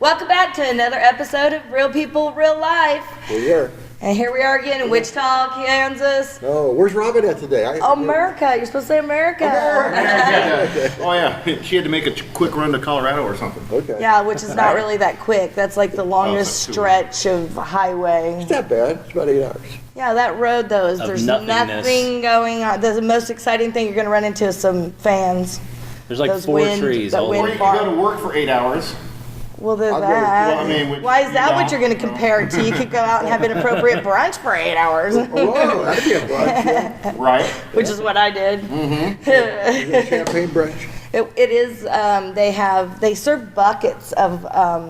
Welcome back to another episode of Real People, Real Life. We're here. And here we are again in Wichita, Kansas. Oh, where's Robin at today? America. You're supposed to say America. Oh, yeah. She had to make a quick run to Colorado or something. Okay. Yeah, which is not really that quick. That's like the longest stretch of highway. It's not bad. It's about 8 hours. Yeah, that road, though, is there's nothing going on. The most exciting thing you're going to run into is some fans. There's like four trees. Or you could go to work for 8 hours. Well, there's that. Well, I mean, why is that what you're going to compare it to? You could go out and have an appropriate brunch for 8 hours. Oh, that'd be a brunch, yeah. Right. Which is what I did. Is it a champagne brunch? It is. They serve buckets of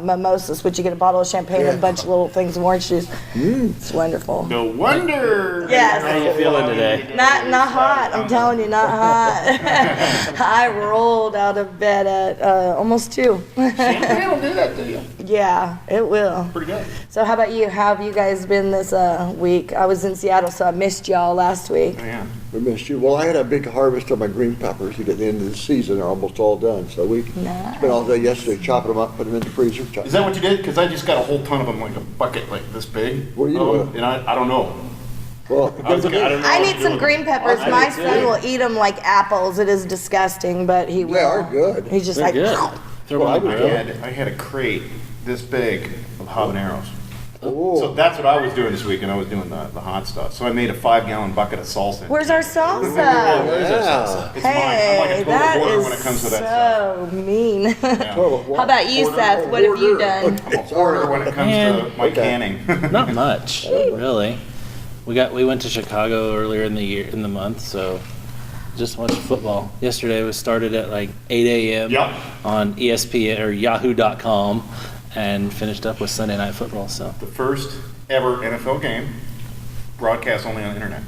mimosas, which you get a bottle of champagne and a bunch of little things of orange juice. It's wonderful. No wonder. Yes. How are you feeling today? Not hot. I'm telling you, not hot. I rolled out of bed at almost 2. Champagne will do that to you. Yeah, it will. Pretty good. So how about you? How have you guys been this week? I was in Seattle, so I missed y'all last week. Oh, yeah. We missed you. Well, I had a big harvest of my green peppers. At the end of the season, they're almost all done. So we spent all day yesterday chopping them up, putting them in the freezer. Is that what you did? Because I just got a whole ton of them, like a bucket like this big. What are you doing? And I don't know. Well, I don't know. I need some green peppers. I My do son too. will eat them like apples. It is disgusting, but he will. they are good. He's just They're like, good. Throw them on the grill. I had a crate this big of habaneros. Oh. So that's what I was doing this week, and I was doing the hot stuff. So I made a 5-gallon bucket of salsa. where's our salsa? Yeah. It's mine. I'm like a Hey, total that hoarder is when it comes to that stuff. so mean. Yeah. How about you, Seth? What have you done? I'm a hoarder when it comes to my canning. Not much, really. We went to Chicago earlier in the month, so just watched football. Yesterday we started at like 8 a.m. Yep. on ESPN or Yahoo.com and finished up with Sunday Night Football. So The first ever NFL game broadcast only on the internet.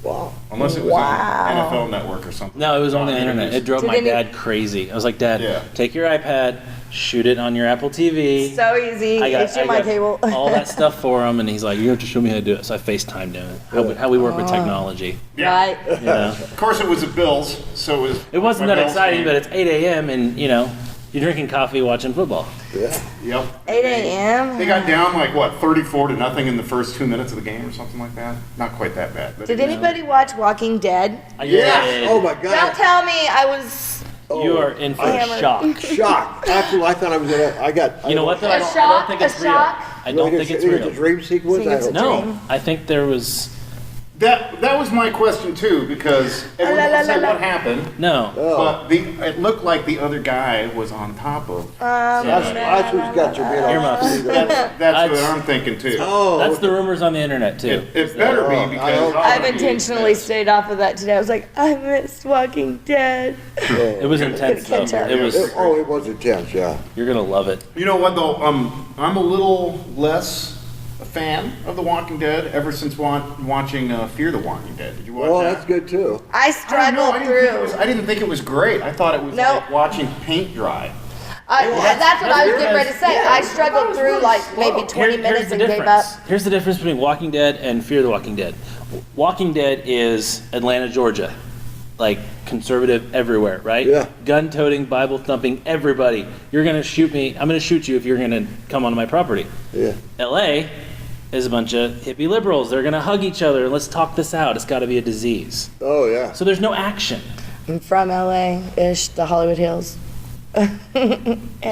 Wow. Unless it was Wow. on NFL Network or something. no, it was on the internet. It drove Did my any- dad crazy. I was like, Dad, Yeah. take your iPad, shoot it on your Apple TV. So easy. HDMI cable. all that stuff for him, and he's like, you have to show me how to do it. So I FaceTimed him, how we work with technology. Yeah. Right. You know? Of course, it was the Bills, so It wasn't my that Bills exciting, game. but it's 8 a.m. and, you're drinking coffee watching football. Yeah. Yep. 8 a.m. They got down like 34-0 in the first 2 minutes of the game or something like that. Not quite that bad. But Did anybody watch Walking Dead? I Yes. did. Oh my Don't God. tell me I was. You are in for Hammered. a shock. Shocked. Absolutely. I thought I was gonna. You know what, though? I A don't shock? think A it's real. shock? I don't think it's real. a dream sequence. Think it's a No, dream? I think there was... That was my question too, because everyone said what happened, No. Oh. but it looked like the other guy was on top of. That's what's got your beat Earmuffs. That's what I'm thinking too. Oh. That's the rumors on the internet, too. It better be because I've intentionally stayed off of that today. I was like, I missed Walking Dead. It was intense, though. It was... It was intense. Yeah. You're going to love it. You know what though? I'm a little less a fan of The Walking Dead ever since watching Fear the Walking Dead. Did you watch Oh, that? that's good too. I I struggled didn't think it through. was- I didn't think it was great. I thought it was Nope. like watching paint dry. That's what I was getting ready to say. I struggled through like maybe 20 minutes and gave up. Here's the difference between Walking Dead and Fear the Walking Dead. Walking Dead is Atlanta, Georgia. Like, conservative everywhere, right? Yeah. Gun-toting, Bible-thumping, everybody. You're going to shoot me. I'm going to shoot you if you're going to come onto my property. Yeah. L.A. is a bunch of hippie liberals. They're going to hug each other. Let's talk this out. It's got to be a disease. Oh yeah. So there's no action. I'm from LA-ish, the Hollywood Hills. And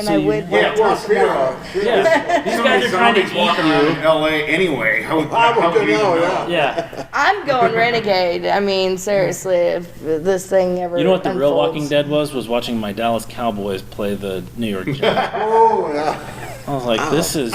So I you- would Yeah, want well, to know. Yeah. These So guys many are trying to zombies walking around in eat LA anyway. How I would would you know, know? yeah. you. Yeah. I'm going renegade. I mean, seriously, if this thing ever You know what the real unfolds. Walking Dead was? Was watching my Dallas Cowboys play the New York Jets. Oh yeah. I was like, this is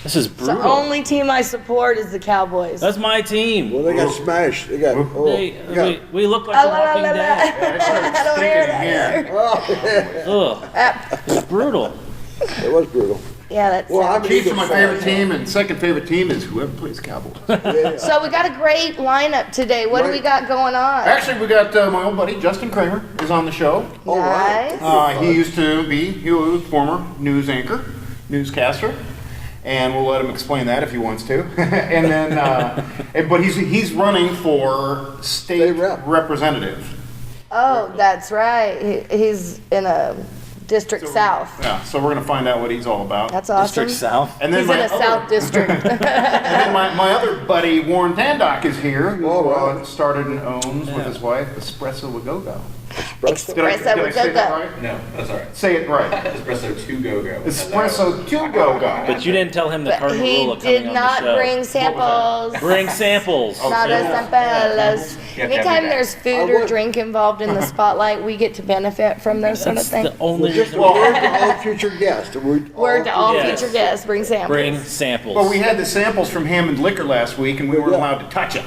The brutal. only team I support is the Cowboys. That's my team. Well, they got smashed. They got. Oh. They, got, we look like Ah, the la, la, Walking la, la. Dead. I don't hear that either. oh, yeah. Ugh. It's brutal. It was brutal. Yeah, that's Well, I'm Chiefs are my favorite fan. team, and second favorite team is whoever plays Cowboys. Yeah. So we got a great lineup today. What do we got going on? Actually, we got my old buddy Justin Kraemer is on the show. Oh, wow. Nice. He used to be, he was a former news anchor, newscaster, and we'll let him explain that if he wants to. And then, but he's running for state State rep. representative. Oh, that's right. He's in a District South. Yeah, so we're gonna find out what he's all about. That's awesome. District South. And then He's in my a South District. and then my other buddy Warren Tandoc is here, who right. started and owns with his wife Espresso a Go Go. Espresso Did I say with that go-go. right? No, that's all right. Say it right. Espresso to go go. Espresso to Go Go. But you didn't tell him the But cardinal he rule of coming did on not the show. bring samples. Bring samples. Not as samples. Yeah, Anytime yeah. there's food or drink involved in the spotlight, we get to benefit from those sort of That's things. the only Just reason a word to all future guests. Word to all Yes. future guests, bring samples. bring samples. Well, we had the samples from Hammond Liquor last week, and we weren't allowed to touch it.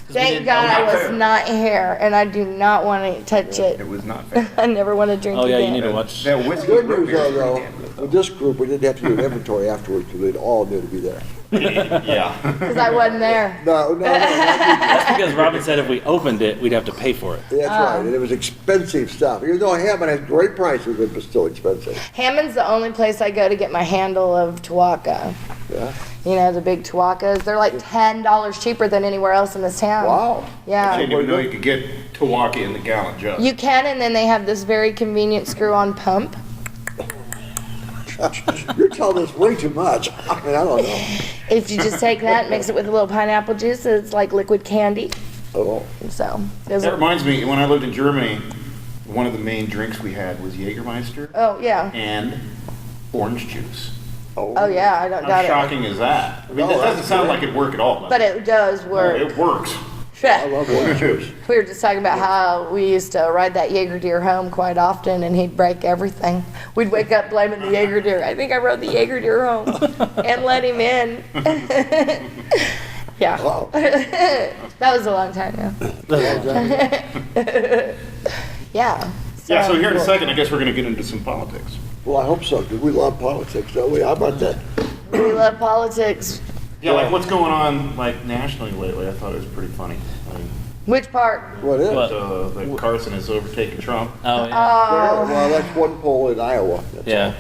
Thank God I was not here, and I do not want to touch It it. was not fair. I never want to drink Oh yeah, again. you need to watch. That whiskey Good root news beer is though, pretty damn good, with this group, we didn't have to do an inventory afterwards because they all knew to be there. Yeah. Because I wasn't there. No, That's because Robin said if we opened it, we'd have to pay for it. that's right. And it was expensive stuff. Even though Hammond had great prices, it was still expensive. Hammond's the only place I go to get my handle of Tuaca. Yeah. You know, the big Tuacas. They're like $10 cheaper than anywhere else in this town. Wow. I Yeah. didn't even know you could get Tawaki in the gallon jug. You can, and then they have this very convenient screw-on pump. You're telling us way too much. I mean, I don't know. If you just take that and mix it with a little pineapple juice, it's like liquid candy. Oh. So, those That are, reminds me, when I lived in Germany, one of the main drinks we had was Jägermeister oh yeah. and orange juice. Oh yeah, I don't How got it. shocking is that? I mean, that doesn't sound like it'd work at all. But it does work. It works. I love orange juice. We were just talking about how we used to ride that Jaeger deer home quite often, and he'd break everything. We'd wake up blaming the Jaeger deer. I think I rode the Jaeger deer home and let him in. Yeah. Wow. That was a long time ago. Yeah. Yeah, so here in a second, I guess we're going to get into some politics. Well, I hope so, because we love politics, don't we? How about that? We love politics. Yeah, like what's going on like nationally lately? I thought it was pretty funny. I mean, Which part? What is? What? that Carson has overtaken Trump. Oh yeah. Well, that's one poll in Iowa. That's Yeah.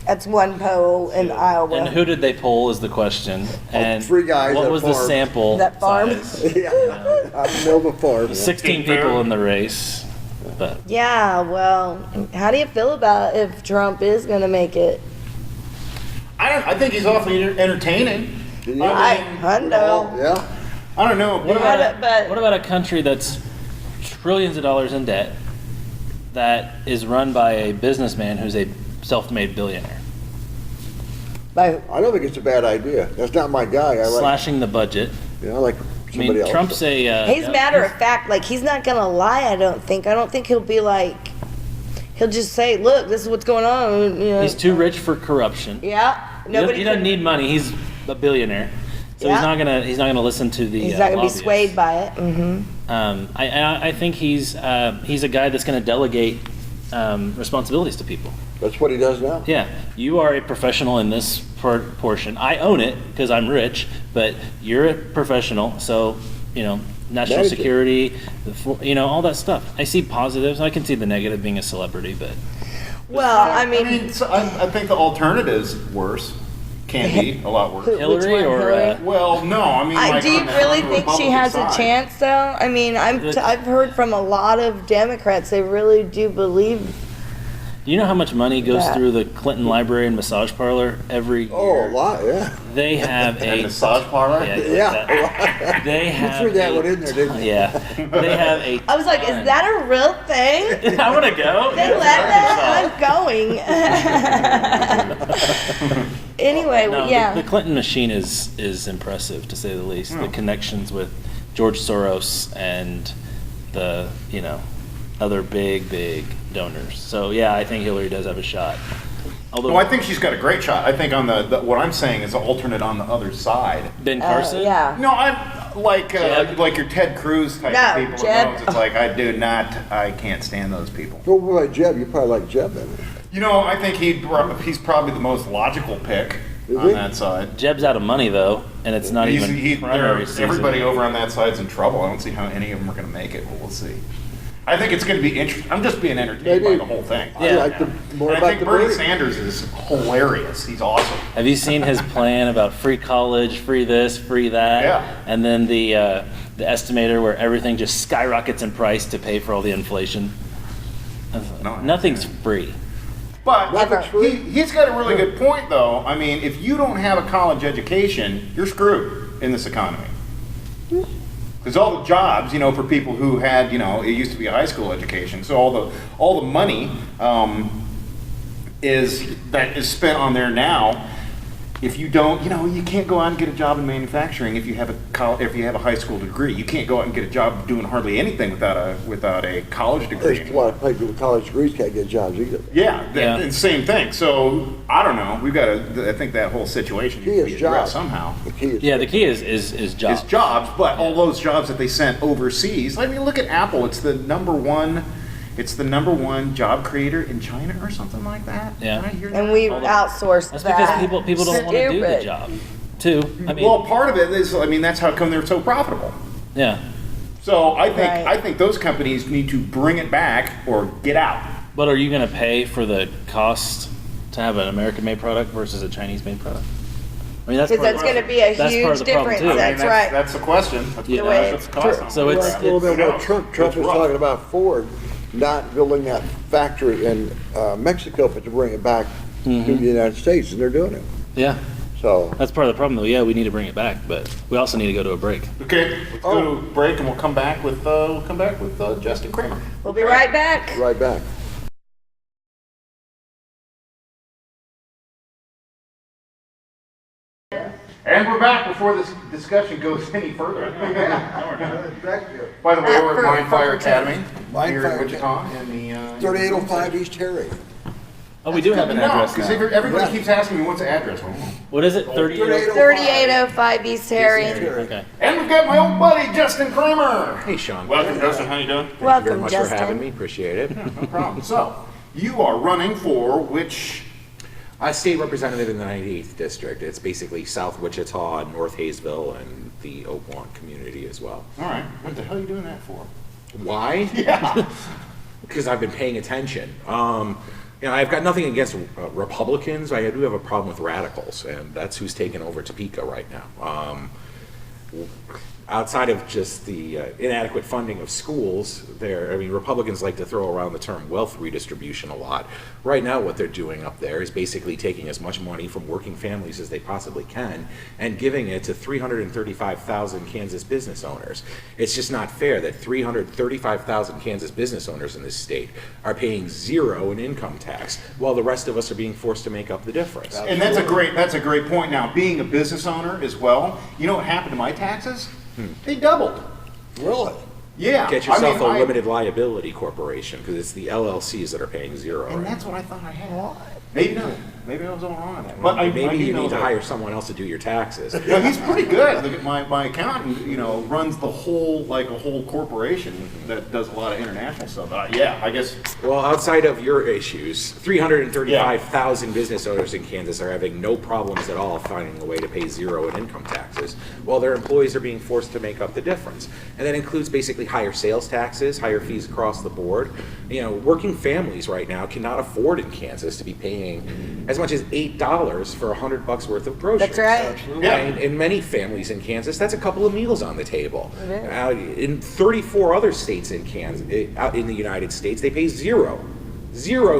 That's one poll in Iowa. And who did they poll is the question. And three guys what at a was the farm. sample That farm? size? all. Yeah. I know the farm. yeah. 16 people in the race. But Yeah, well, how do you feel about if Trump is going to make it? I think he's awfully entertaining. Yeah. I know. Yeah. I don't know. what Yeah, about, but- what about a country that's trillions of dollars in debt that is run by a businessman who's a self-made billionaire? But I don't think it's a bad idea. That's not my guy. I like, Slashing the budget. I like I somebody mean, else. Trump's a. he's matter of fact, like he's not going to lie, I don't think. I don't think he'll be like, he'll just say, look, this is what's going on. You know. He's too rich for corruption. Yeah. Nobody He doesn't can- need money. He's a billionaire, so Yeah. he's not gonna listen to the. He's not going to be lobbyists. swayed by it. Mm-hmm. I think he's a guy that's gonna delegate responsibilities to people. That's what he does now. Yeah, you are a professional in this portion. I own it because I'm rich, but you're a professional, so national Manage it. security, all that stuff. I see positives. I can see the negative being a celebrity, but Well, I mean, so I think the alternative's worse. Can be a lot worse. Which Hillary one, or Hillary? Well, no, I mean, like do you on the- really on the think she Republican has side. a chance, though? I mean, I've heard from a lot of Democrats, they really do believe. do you know how much money goes Yeah. through the Clinton Library and Massage Parlor every year? Oh, a lot, yeah. They have And a massage parlor. Yeah, Yeah. They You have threw that a one in there, didn't you? Yeah, they have a. I was like, is that a real thing? I want to go. They let that? I'm going. Anyway, No, yeah. the Clinton machine is impressive to say the least. The connections with George Soros and the other big donors. So yeah, I think Hillary does have a shot. Although No, I think she's got a great shot. I think on the what I'm saying is an alternate on the other side. Ben Carson. Yeah. No, I'm like Jeb? like your Ted Cruz type No, of people. Jeb. Knows. It's like I can't stand those people. Well, what about Jeb? You probably like Jeb then. I think he's probably the most logical pick Is on he? that side. Jeb's out of money though, and it's not even primary season. Everybody over on that side's in trouble. I don't see how any of them are going to make it, but we'll see. I think it's going to be interesting. I'm just being entertained by Maybe. the whole thing. I like the more And I about think the Bernie Bernie. Sanders is hilarious. He's awesome. Have you seen his plan about free college, free this, free that? Yeah. And then the estimator where everything just skyrockets in price to pay for all the inflation. No. Nothing's free. But Nothing's free. he's got a really good point, though. I mean, if you don't have a college education, you're screwed in this economy. Because all the jobs, for people who had, it used to be a high school education, so all the money that is spent on there now. If you don't, you can't go out and get a job in manufacturing if you have a high school degree. You can't go out and get a job doing hardly anything without a college degree. There's a lot of people with college degrees can't get jobs either. Yeah, and same thing. So I don't know. We've got to. I think that whole situation needs to be addressed somehow. The key is the key is jobs. It's jobs, but all those jobs that they sent overseas. I mean, look at Apple. It's the number one job creator in China or something like that. Yeah. Did I hear that? And we outsourced That's that. because people don't want to do the Stupid. job, too. I mean, Well, part of it is, that's how come they're so profitable. yeah. So I Right. think those companies need to bring it back or get out. But are you going to pay for the cost to have an American-made product versus a Chinese-made product? I mean, Because that's going to be a that's part of huge the problem, difference. too. I mean, That's right. That's the question. That's The the way that's the cost. So it's well, then what Trump it's was rough. talking about Ford not building that factory in Mexico, but to bring it back to the United States, and they're doing it. yeah. So That's part of the problem, though. Yeah, we need to bring it back, but we also need to go to a break. Okay, let's go to a break and we'll come back with Justin Kraemer. We'll be right back. right back. And we're back before this discussion goes any further. By the way, we're at Mind Fire Academy here in Wichita in the 3805 East Terry. Oh, we do have an address because now. everybody keeps asking me what's the address. What is it? 38? 3805 East Harry. Okay. And we've got my old buddy Justin Kraemer. Hey, Sean. Welcome, Justin. How you doing? Thank you very Welcome, much Justin. for having me. Appreciate it. No problem. So, you are running for which? State representative in the 98th district. It's basically South Wichita, North Hayesville, and the Oak Lawn community as well. All right. What the hell are you doing that for? Why? Yeah. Because I've been paying attention. I've got nothing against Republicans. I do have a problem with radicals, and that's who's taken over Topeka right now. Outside of just the inadequate funding of schools, Republicans like to throw around the term wealth redistribution a lot. Right now, what they're doing up there is basically taking as much money from working families as they possibly can and giving it to 335,000 Kansas business owners. It's just not fair that 335,000 Kansas business owners in this state are paying zero in income tax, while the rest of us are being forced to make up the difference. And that's a great point. Now, being a business owner as well, you know what happened to my taxes? They doubled. Really? Yeah. Get yourself a limited liability corporation, because it's the LLCs that are paying zero. And right that's now. what I thought I had. Maybe not. Maybe I was all wrong on that. Well, I maybe do you know need to that- hire someone else to do your taxes. Yeah, he's pretty good. Look at my accountant, runs the whole, a whole corporation that does a lot of international stuff. Yeah, I guess. Well, outside of your issues, 335,000 business owners in Kansas are having no problems at all finding a way to pay zero in income taxes, while their employees are being forced to make up the difference. And that includes basically higher sales taxes, higher fees across the board. Working families right now cannot afford in Kansas to be paying as much as $8 for $100 worth of groceries. That's right. Yeah. And in many families in Kansas, that's a couple of meals on the table. It is. In 34 other states in Kansas, out in the United States, they pay zero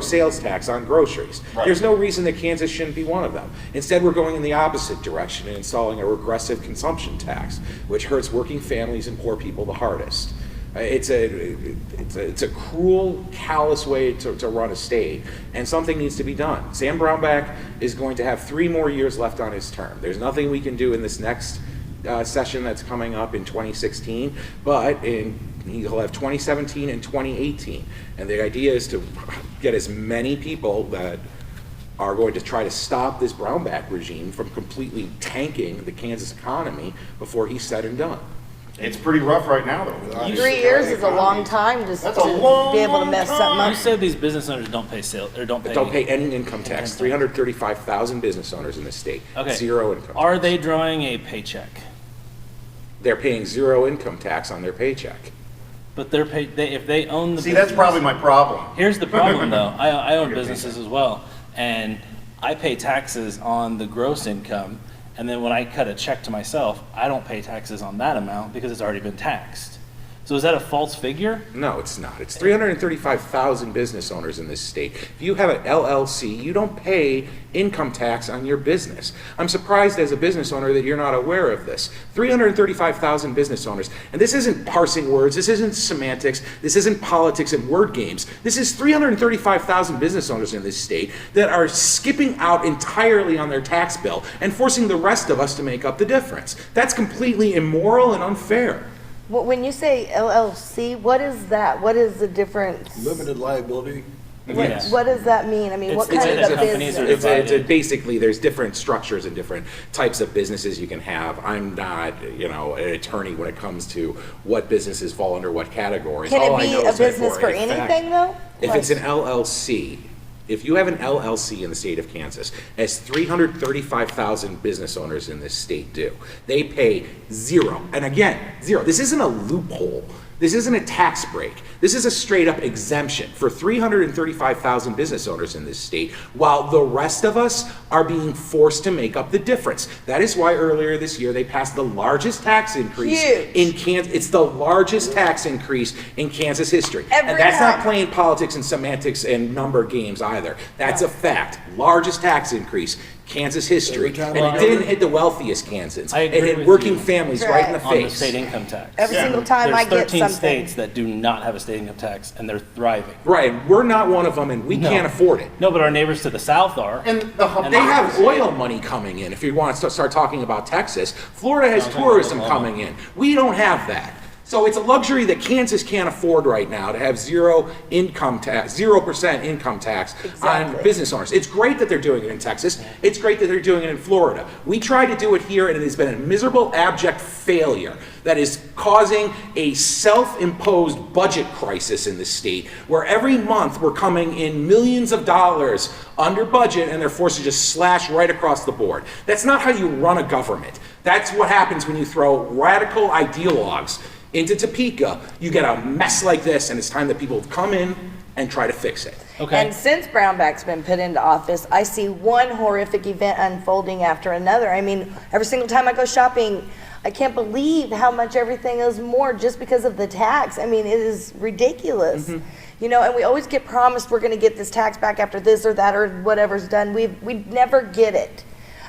sales tax on groceries. Right. There's no reason that Kansas shouldn't be one of them. Instead, we're going in the opposite direction and installing a regressive consumption tax, which hurts working families and poor people the hardest. It's a cruel, callous way to run a state, and something needs to be done. Sam Brownback is going to have 3 more years left on his term. There's nothing we can do in this next session that's coming up in 2016, but he'll have 2017 and 2018. And the idea is to get as many people that are going to try to stop this Brownback regime from completely tanking the Kansas economy before he's said and done. It's pretty rough right now, though. 3 years is a long time That's to a long, be able to long mess time. something You up. said these business owners don't pay Don't pay any income tax. 335,000 business owners in this state. Okay. Zero income Are tax. they drawing a paycheck? They're paying zero income tax on their paycheck. But if they own the See, that's business- probably my problem. Here's the problem, though. I own businesses as well, and I pay taxes on the gross income, and then when I cut a check to myself, I don't pay taxes on that amount because it's already been taxed. So is that a false figure? No, it's not. It's 335,000 business owners in this state. If you have an LLC, you don't pay income tax on your business. I'm surprised as a business owner that you're not aware of this. 335,000 business owners. And this isn't parsing words. This isn't semantics. This isn't politics and word games. This is 335,000 business owners in this state that are skipping out entirely on their tax bill and forcing the rest of us to make up the difference. That's completely immoral and unfair. Well, when you say LLC, what is that? What is the difference? Limited liability. Yes. What does that mean? I mean, what It's- kind it's of a companies are business? divided. Basically, there's different structures and different types of businesses you can have. I'm not, an attorney when it comes to what businesses fall under what categories. Can All it I be know a is that business for a fact- anything, though? If it's an LLC, if you have an LLC in the state of Kansas, as 335,000 business owners in this state do, they pay zero. And again, zero. This isn't a loophole. This isn't a tax break. This is a straight up exemption for 335,000 business owners in this state, while the rest of us are being forced to make up the difference. That is why earlier this year they passed the largest tax increase Huge. in Kansas. It's the largest tax increase in Kansas history. Every And that's not time. playing politics and semantics and number games either. That's a fact. Largest tax increase, Kansas history. Every time And I it go didn't to- hit the wealthiest Kansans. I It agree hit with working you. families right in the On the face. state income tax. Every Yeah. single time I There's get 13 something. states that do not have a state income tax, and they're thriving. Right, and we're not one of them, and we No. can't afford it. No, but our neighbors to the south are. And the They have oil money coming in. If you want to start talking about Texas, Florida has tourism coming in. We don't have that. So it's a luxury that Kansas can't afford right now to have 0% income tax on Exactly. business owners. It's great that they're doing it in Texas. It's great that they're doing it in Florida. We tried to do it here, and it has been a miserable, abject failure that is causing a self-imposed budget crisis in the state, where every month we're coming in millions of dollars under budget, and they're forced to just slash right across the board. That's not how you run a government. That's what happens when you throw radical ideologues into Topeka. You get a mess like this, and it's time that people come in and try to fix it. Okay. And since Brownback's been put into office, I see one horrific event unfolding after another. I mean, every single time I go shopping, I can't believe how much everything is more just because of the tax. I mean, it is ridiculous. You know, and we always get promised we're going to get this tax back after this or that or whatever's done. We never get it.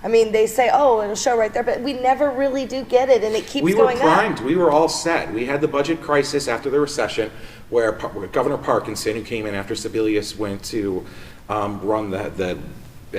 I mean, they say, oh, it'll show right there, but we never really do get it, and it keeps We were going primed. up. We were all set. We had the budget crisis after the recession, where Governor Parkinson, who came in after Sebelius went to run the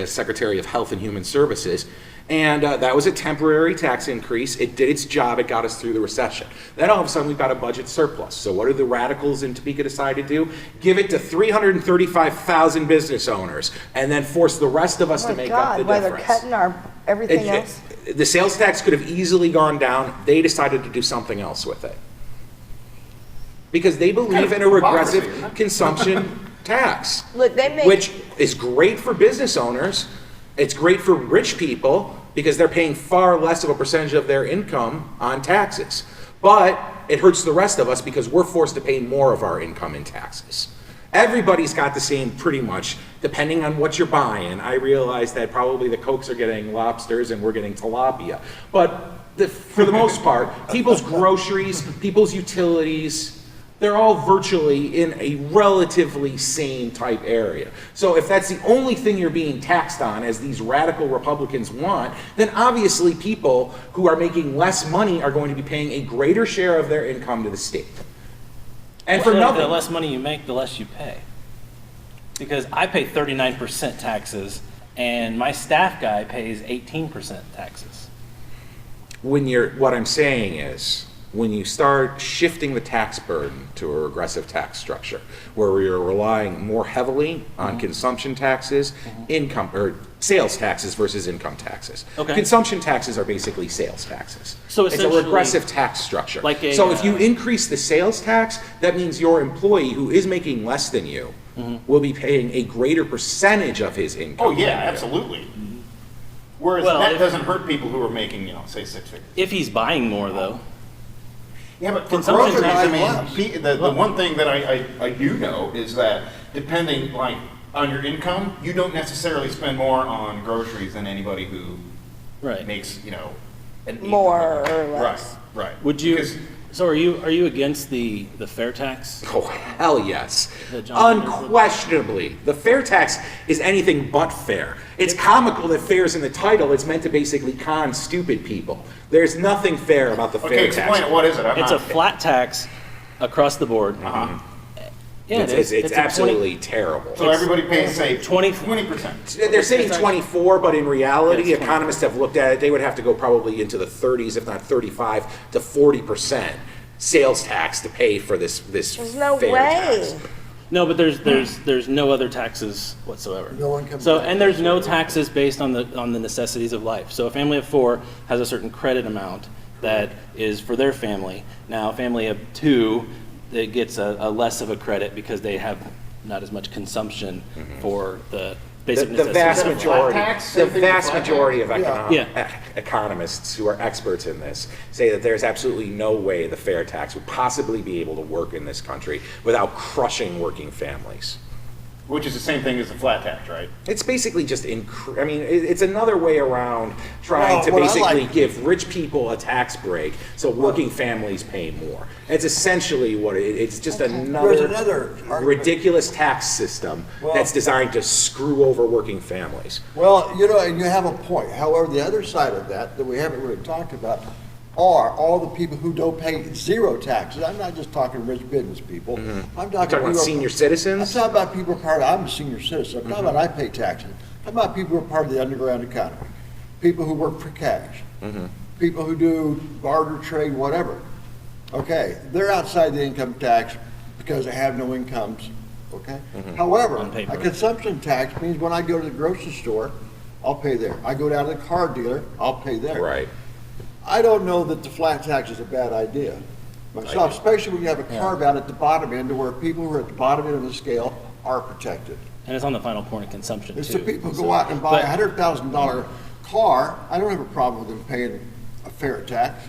Secretary of Health and Human Services, and that was a temporary tax increase. It did its job. It got us through the recession. Then all of a sudden we've got a budget surplus. So what do the radicals in Topeka decide to do? Give it to 335,000 business owners, and then force the rest of us Oh to my make up the God, why difference. they're cutting our everything It- else. The sales tax could have easily gone down. They decided to do something else with it. Because they believe in a hypocrisy, regressive isn't it? consumption tax. Look, they make Which is great for business owners. It's great for rich people because they're paying far less of a percentage of their income on taxes. But it hurts the rest of us because we're forced to pay more of our income in taxes. Everybody's got the same pretty much, depending on what you're buying. I realize that probably the Cokes are getting lobsters and we're getting tilapia. But for the most part, people's groceries, people's utilities, they're all virtually in a relatively same type area. So if that's the only thing you're being taxed on, as these radical Republicans want, then obviously people who are making less money are going to be paying a greater share of their income to the state. And for The nothing. less money you make, the less you pay. Because I pay 39% taxes, and my staff guy pays 18% taxes. What I'm saying is, when you start shifting the tax burden to a regressive tax structure, where we are relying more heavily on consumption taxes, income or sales taxes versus income taxes. Okay. Consumption taxes are basically sales taxes. So it's a essentially, regressive tax structure. like a, so if you increase the sales tax, that means your employee who is making less than you will be paying a greater percentage of his income. Oh, yeah, than you. absolutely. Whereas Well, that if- doesn't hurt people who are making, say, six figures. If he's buying more, though. Yeah, but for Consumption groceries, I tax mean, the one thing that I do know is that depending, like, on your income, you don't necessarily spend more on groceries than anybody who Right. makes, an More $8. or less. Right, right. Would you- Because So are you against the fair tax? Oh, hell yes. That John Lennon's Unquestionably. The fair tax is anything but fair. It's comical that fair's in the title. It's meant to basically con stupid people. There's nothing fair about the fair Okay, tax. explain it. What is it? It's a flat tax across the board. Uh-huh. Yeah, it is. It's a 20 absolutely terrible. So everybody pays, say, 20 20%. They're saying 24, but in reality, economists have looked at it. They would have to go probably into the 30s, if not 35 to 40% sales tax to pay for this There's no fair way. tax. No, but there's no other taxes whatsoever. No income So tax and there's no whatsoever. taxes based on the necessities of life. So a family of 4 has a certain credit amount that is for their family. Now a family of 2 that gets a less of a credit because they have not as much consumption for the basic The vast necessities. majority, tax? the Same thing with vast flat majority of Yeah. economists who are experts in this say that there's absolutely no way the fair tax would possibly be able to work in this country without crushing working families. Which is the same thing as the flat tax, right? It's basically just, it's another way around trying Well, to what I basically like- give rich people a tax break so working families pay more. It's essentially what it's just There's another another argument. ridiculous tax system Well- that's designed to screw over working families. Well, and you have a point. However, the other side of that we haven't really talked about are all the people who don't pay zero taxes. I'm not just talking rich business people. I'm talking Talking about people- senior I'm citizens? talking about people who are part of, I'm a senior citizen. I'm talking about I pay taxes. I'm talking about people who are part of the underground economy. People who work for cash. People who do barter trade, whatever. Okay, they're outside the income tax because they have no incomes, okay? However, On paper. a consumption tax means when I go to the grocery store, I'll pay there. I go down to the car dealer, I'll pay there. Right. I don't know that the flat tax is a bad idea myself, especially when you have a carve out at the bottom end to where people who are at the bottom end of the scale are protected. And it's on the final point of consumption It's too. the people who So- go out and buy but- a $100,000 car, I don't have a problem with them paying a fair tax.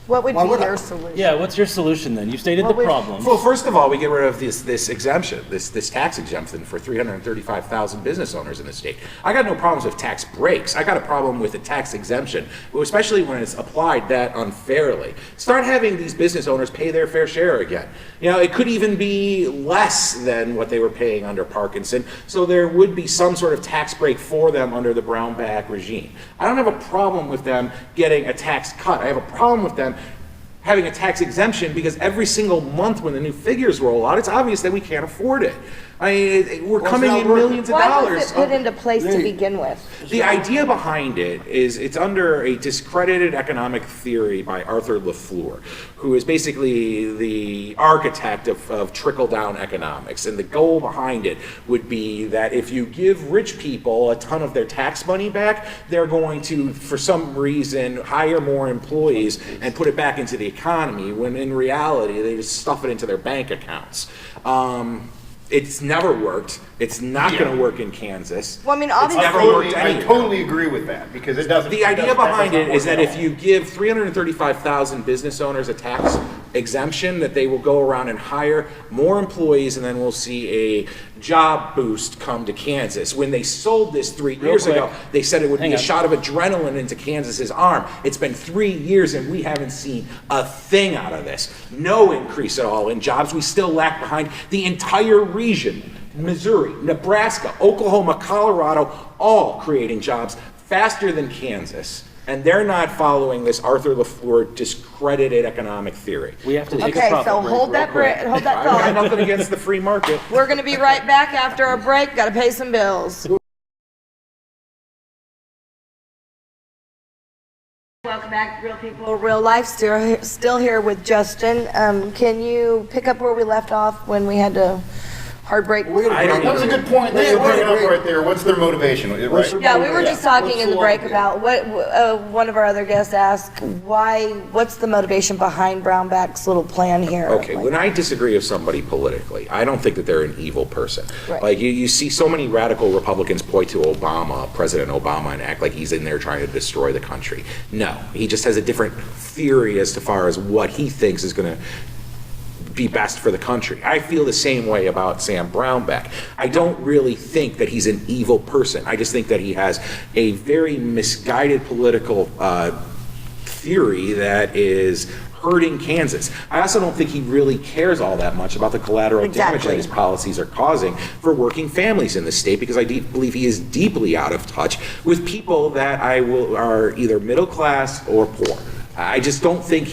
What would Why be would I? your solution? Yeah, what's your solution then? You stated the Well, we- problem. Well, first of all, we get rid of this exemption, this tax exemption for 335,000 business owners in the state. I got no problems with tax breaks. I got a problem with the tax exemption, especially when it's applied that unfairly. Start having these business owners pay their fair share again. It could even be less than what they were paying under Parkinson, so there would be some sort of tax break for them under the Brownback regime. I don't have a problem with them getting a tax cut. I have a problem with them having a tax exemption because every single month when the new figures roll out, it's obvious that we can't afford it. We're Well, coming it's in not working. millions of Why dollars. was it put into place to Hey. begin with? The idea behind it is it's under a discredited economic theory by Arthur LaFleur, who is basically the architect of trickle-down economics. And the goal behind it would be that if you give rich people a ton of their tax money back, they're going to, for some reason, hire more employees and put it back into the economy, when in reality, they just stuff it into their bank accounts. It's never worked. It's not going to work in Kansas. Well, I mean, It's obviously, never worked I anywhere. totally agree with that, because it doesn't. The idea that behind doesn't it is work that at if all. you give 335,000 business owners a tax exemption, that they will go around and hire more employees, and then we'll see a job boost come to Kansas. When they sold this 3 years quick. ago, they said it would Hang be a on. shot of adrenaline into Kansas's arm. It's been 3 years and we haven't seen a thing out of this. No increase at all in jobs. We still lag behind the entire region. Missouri, Nebraska, Oklahoma, Colorado, all creating jobs faster than Kansas. And they're not following this Arthur LaFleur discredited economic theory. We have to take okay, a profit so break hold real that quick. hold that I've got thought. nothing against the free market. We're going to be right back after our break. Got to pay some bills. Welcome back, Real People, Real Life. Still here with Justin. Can you pick up where we left off when we had to hard break? I don't That was a good point that you're bringing up right there. What's their motivation, What's right? their Yeah, we were just talking in the break What's about what one of our other guests asked, what's the motivation behind Brownback's little plan here? Okay, Like- when I disagree with somebody politically, I don't think that they're an evil person. Right. Like, you see so many radical Republicans point to Obama, President Obama, and act like he's in there trying to destroy the country. No, he just has a different theory as far as what he thinks is going to be best for the country. I feel the same way about Sam Brownback. I don't really think that he's an evil person. I just think that he has a very misguided political theory that is hurting Kansas. I also don't think he really cares all that much about the collateral damage that his policies are causing for working families in the state, because I believe he is deeply out of touch with people that are either middle class or poor. I just don't think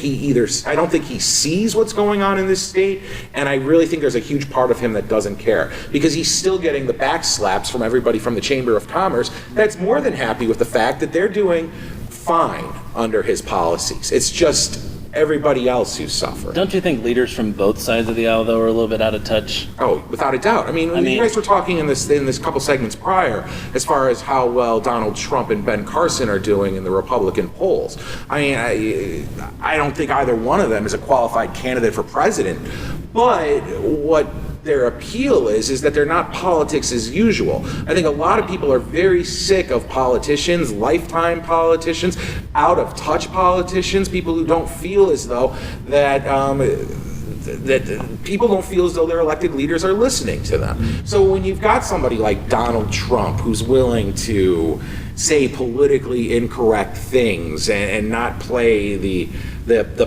I don't think he sees what's going on in this state, and I really think there's a huge part of him that doesn't care, because he's still getting the back slaps from everybody from the Chamber of Commerce that's more than happy with the fact that they're doing fine under his policies. It's just everybody else who's suffering. Don't you think leaders from both sides of the aisle, though, are a little bit out of touch? Oh, without a doubt. I mean, you guys were talking in this couple segments prior as far as how well Donald Trump and Ben Carson are doing in the Republican polls. I mean, I don't think either one of them is a qualified candidate for president, but what their appeal is that they're not politics as usual. I think a lot of people are very sick of politicians, lifetime politicians, out of touch politicians, people who don't feel as though that people don't feel as though their elected leaders are listening to them. So when you've got somebody like Donald Trump who's willing to say politically incorrect things and not play the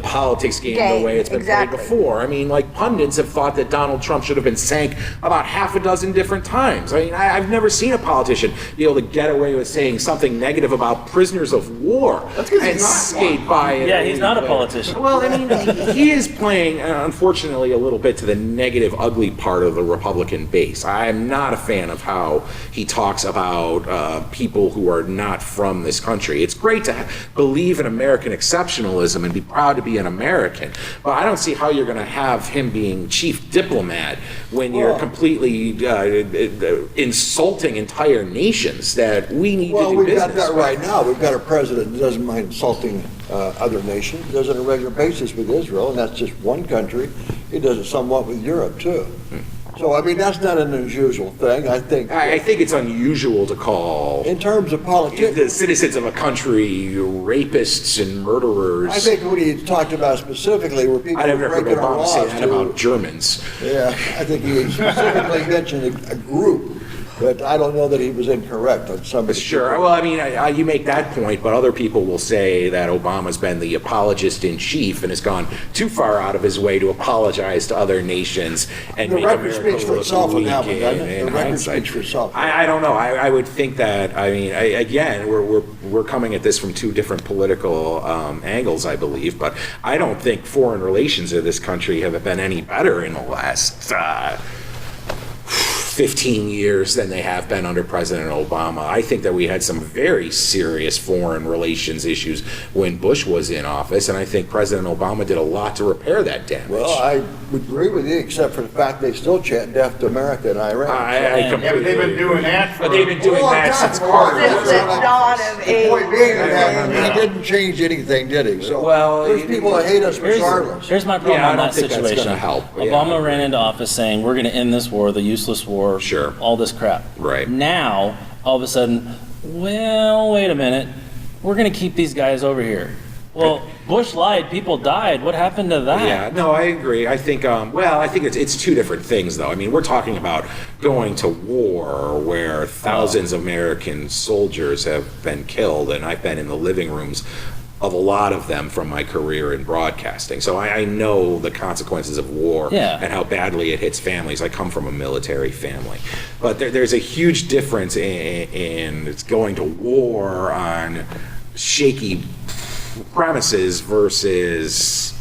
politics game the way it's been played before. I mean, like, pundits have thought that Donald Trump should have been sank about half a dozen different times. I mean, I've never seen a politician be able to get away with saying something negative about prisoners of war and skate by it. Yeah, he's not a politician. Well, I mean, he is playing, unfortunately, a little bit to the negative, ugly part of the Republican base. I'm not a fan of how he talks about people who are not from this country. It's great to believe in American exceptionalism and be proud to be an American, but I don't see how you're going to have him being chief diplomat when you're completely insulting entire nations that we need to do business. Well, we've got that right now. We've got a president that doesn't mind insulting other nations. He does it on a regular basis with Israel, and that's just one country. He does it somewhat with Europe, too. So, I mean, that's not an unusual thing. I think it's unusual to call, in terms of politics, the citizens of a country rapists and murderers. I think what he talked about specifically were people. I've never heard Obama say that about Germans. Yeah, I think he specifically mentioned a group. But I don't know that he was incorrect on some. Sure. Well, I mean, you make that point, but other people will say that Obama's been the apologist in chief and has gone too far out of his way to apologize to other nations and make America look weak in hindsight. I don't know. I would think that. I mean, again, we're coming at this from two different political angles, I believe. But I don't think foreign relations of this country have been any better in the last 15 years than they have been under President Obama. I think that we had some very serious foreign relations issues when Bush was in office, and I think President Obama did a lot to repair that damage. Well, I would agree with you, except for the fact they still chant death to America and Iran. Yeah, but they've been doing that since Carter. Since the dawn of the point being that he didn't change anything, did he? So there's people that hate us regardless. Here's my problem on that situation. That's gonna help. Obama ran into office saying, we're going to end this war, the useless war, all this crap. Right. Now, all of a sudden, well, wait a minute, we're going to keep these guys over here. Well, Bush lied, people died. What happened to that? Yeah, no, I agree. I think, I think it's two different things, though. I mean, we're talking about going to war where thousands of American soldiers have been killed, and I've been in the living rooms of a lot of them from my career in broadcasting. So I know the consequences of war and how badly it hits families. I come from a military family. But there's a huge difference in it's going to war on shaky premises versus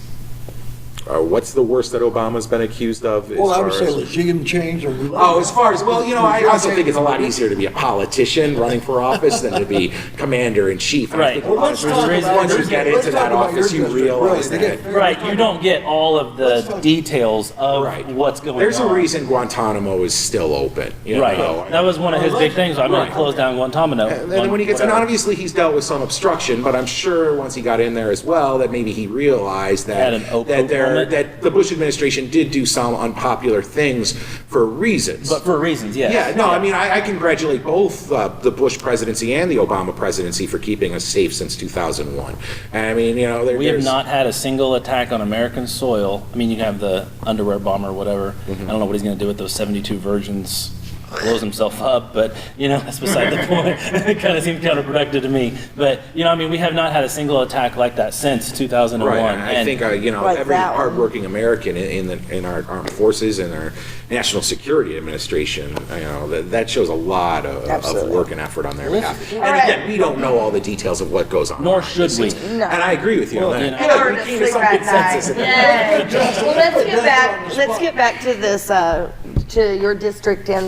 what's the worst that Obama's been accused of? Well, I would say regime change. As far as, I also think it's a lot easier to be a politician running for office than to be commander-in-chief. Right. Once you get into that office, you realize that. Right, you don't get all of the details of what's going on. There's a reason Guantanamo is still open. Right. That was one of his big things. I'm going to close down Guantanamo. And then when he gets, and obviously he's dealt with some obstruction, but I'm sure once he got in there as well, that maybe he realized that the Bush administration did do some unpopular things for reasons. But for reasons, yes. Yeah, no, I mean, I congratulate both the Bush presidency and the Obama presidency for keeping us safe since 2001. I mean, we have not had a single attack on American soil. I mean, you have the underwear bomber or whatever. I don't know what he's going to do with those 72 virgins blows himself up, but, that's beside the point. It kind of seems counterproductive to me. But, we have not had a single attack like that since 2001. Right, and I think, Like every that one. hardworking American in our armed forces and our National Security Administration, that shows a lot of Absolutely. work and effort on their behalf. And right. again, we don't know all the details of what goes on. Nor should we. No. And I agree with you on that. Well, In order we to came to sleep some at consensus. night. Well, let's get back to this, to your district and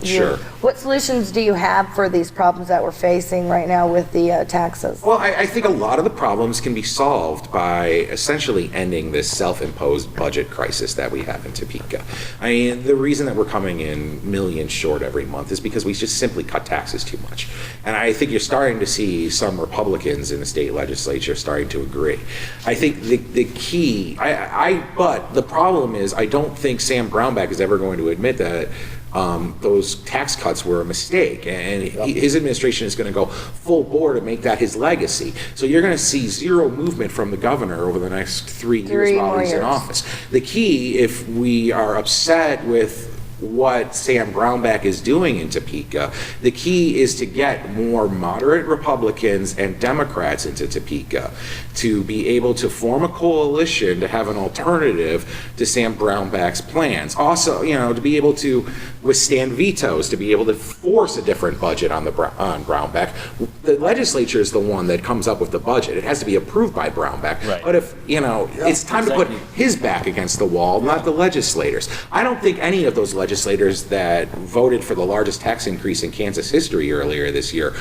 Sure. what solutions do you have for these problems that we're facing right now with the taxes? Well, I think a lot of the problems can be solved by essentially ending this self-imposed budget crisis that we have in Topeka. I mean, the reason that we're coming in millions short every month is because we just simply cut taxes too much. And I think you're starting to see some Republicans in the state legislature starting to agree. I think the key, but the problem is I don't think Sam Brownback is ever going to admit that those tax cuts were a mistake, and his administration is going to go full bore to make that his legacy. So you're going to see zero movement from the governor over the next 3 years while he's in office. The key, if we are upset with what Sam Brownback is doing in Topeka, the key is to get more moderate Republicans and Democrats into Topeka to be able to form a coalition to have an alternative to Sam Brownback's plans. Also, to be able to withstand vetoes, to be able to force a different budget on Brownback. The legislature is the one that comes up with the budget. It has to be approved by Brownback. Right. But if, it's time to put his back against the wall, not the legislators. I don't think any of those legislators that voted for the largest tax increase in Kansas history earlier this year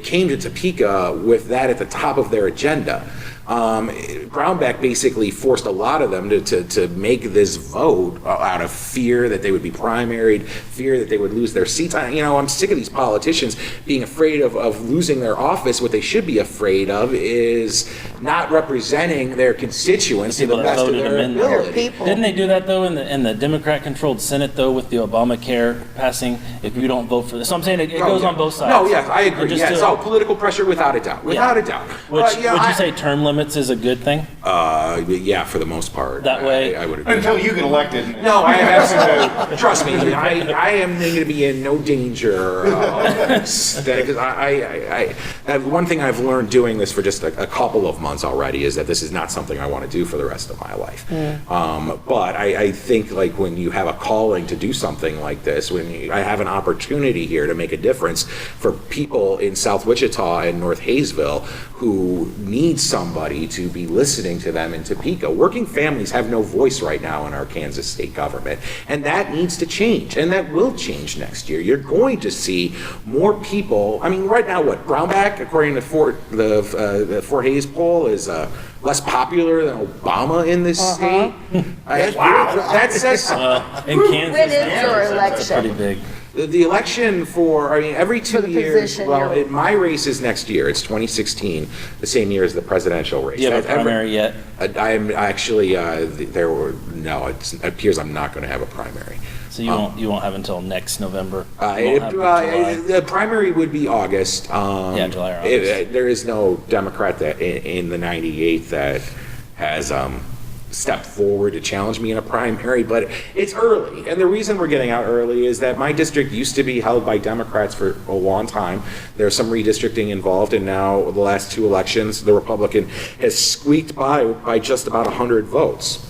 came to Topeka with that at the top of their agenda. Brownback basically forced a lot of them to make this vote out of fear that they would be primaried, fear that they would lose their seats. I'm sick of these politicians being afraid of losing their office. What they should be afraid of is not representing their constituents to the People that best of voted their them in. ability. People. Didn't they do that though in the Democrat-controlled Senate though with the Obamacare passing? If you don't vote for this, so I'm saying it goes on both sides. No, yes, I agree. Just Yes, to- political pressure without a doubt, without a doubt. Would But, you say term limits is a good thing? Yeah, for the most part. That way- I would agree. Until you get elected. No, I absolutely, trust me, I am going to be in no danger. Because one thing I've learned doing this for just a couple of months already is that this is not something I want to do for the rest of my life. But I think like when you have a calling to do something like this, I have an opportunity here to make a difference for people in South Wichita and North Hayesville who need somebody to be listening to them in Topeka. Working families have no voice right now in our Kansas state government, and that needs to change, and that will change next year. You're going to see more people. I mean, right now, Brownback, according to the Fort Hayes poll, is less popular than Obama in this state. Wow, that says something. In Kansas, When is your that's election? pretty big. The election every 2 the years, position well, you're- my race is next year. It's 2016, the same year as the presidential race. Do you have a primary yet? I'm actually, it appears I'm not going to have a primary. So you won't have until next November. You won't have July. The primary would be August. July or August. There is no Democrat that in the 98th that has stepped forward to challenge me in a primary, but it's early. And the reason we're getting out early is that my district used to be held by Democrats for a long time. There's some redistricting involved, and now the last two elections, the Republican has squeaked by just about 100 votes.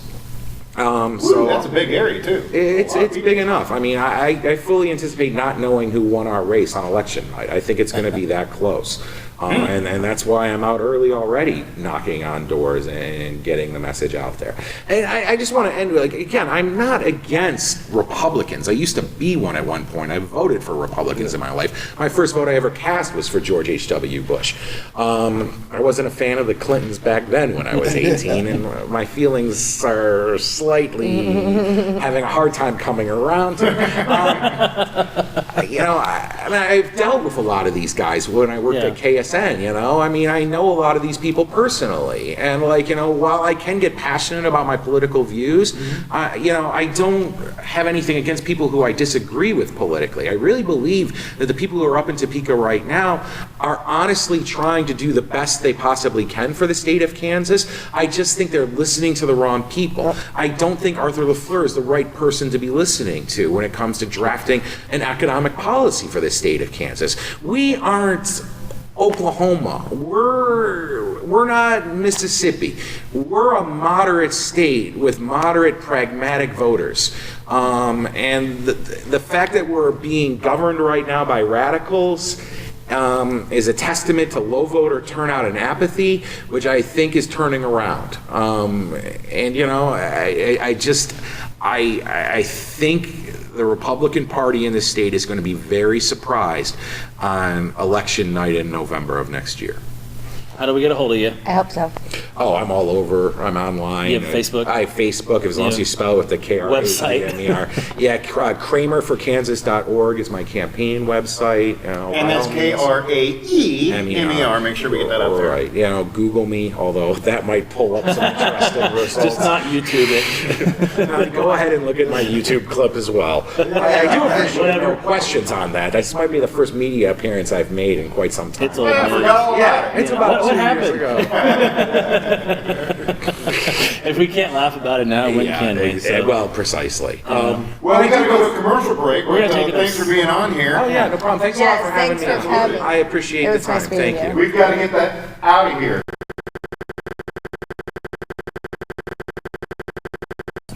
So that's a big area too. It's big enough. I mean, I fully anticipate not knowing who won our race on election night. I think it's going to be that close. And that's why I'm out early already, knocking on doors and getting the message out there. And I just want to end with, again, I'm not against Republicans. I used to be one at one point. I voted for Republicans in my life. My first vote I ever cast was for George H.W. Bush. I wasn't a fan of the Clintons back then when I was 18, and my feelings are slightly having a hard time coming around to I mean, I've dealt with a lot of these guys when I worked at KSN, I mean, I know a lot of these people personally. And while I can get passionate about my political views, I don't have anything against people who I disagree with politically. I really believe that the people who are up in Topeka right now are honestly trying to do the best they possibly can for the state of Kansas. I just think they're listening to the wrong people. I don't think Arthur LaFleur is the right person to be listening to when it comes to drafting an economic policy for the state of Kansas. We aren't Oklahoma. We're not Mississippi. We're a moderate state with moderate, pragmatic voters. And the fact that we're being governed right now by radicals is a testament to low voter turnout and apathy, which I think is turning around. I think the Republican Party in this state is going to be very surprised on election night in November of next year. How do we get a hold of you? I hope so. Oh, I'm all over. I'm online. You have Facebook? I have Facebook, as long as you spell it with the K-R-A-E-M-E-R. Yeah, Kraemerforkansas.org is my campaign website. And that's Kraemer. Make sure we get that out there. Right. Google me, although that might pull up some interesting results. Just not YouTube it. Go ahead and look at my YouTube clip as well. I do appreciate your questions on that. This might be the first media appearance I've made in quite some time. It's old I news. forgot all about it. It's about What 2 happened? years ago. If we can't laugh about it now, when can we? So, Well, precisely. Well, we got to go to a commercial break. We're gonna take it Thanks for being on here. Oh, yeah, no problem. Thanks a lot for having me. Thanks for having me. I appreciate It the was nice time. meeting Thank you. you. We've got to get that out of here.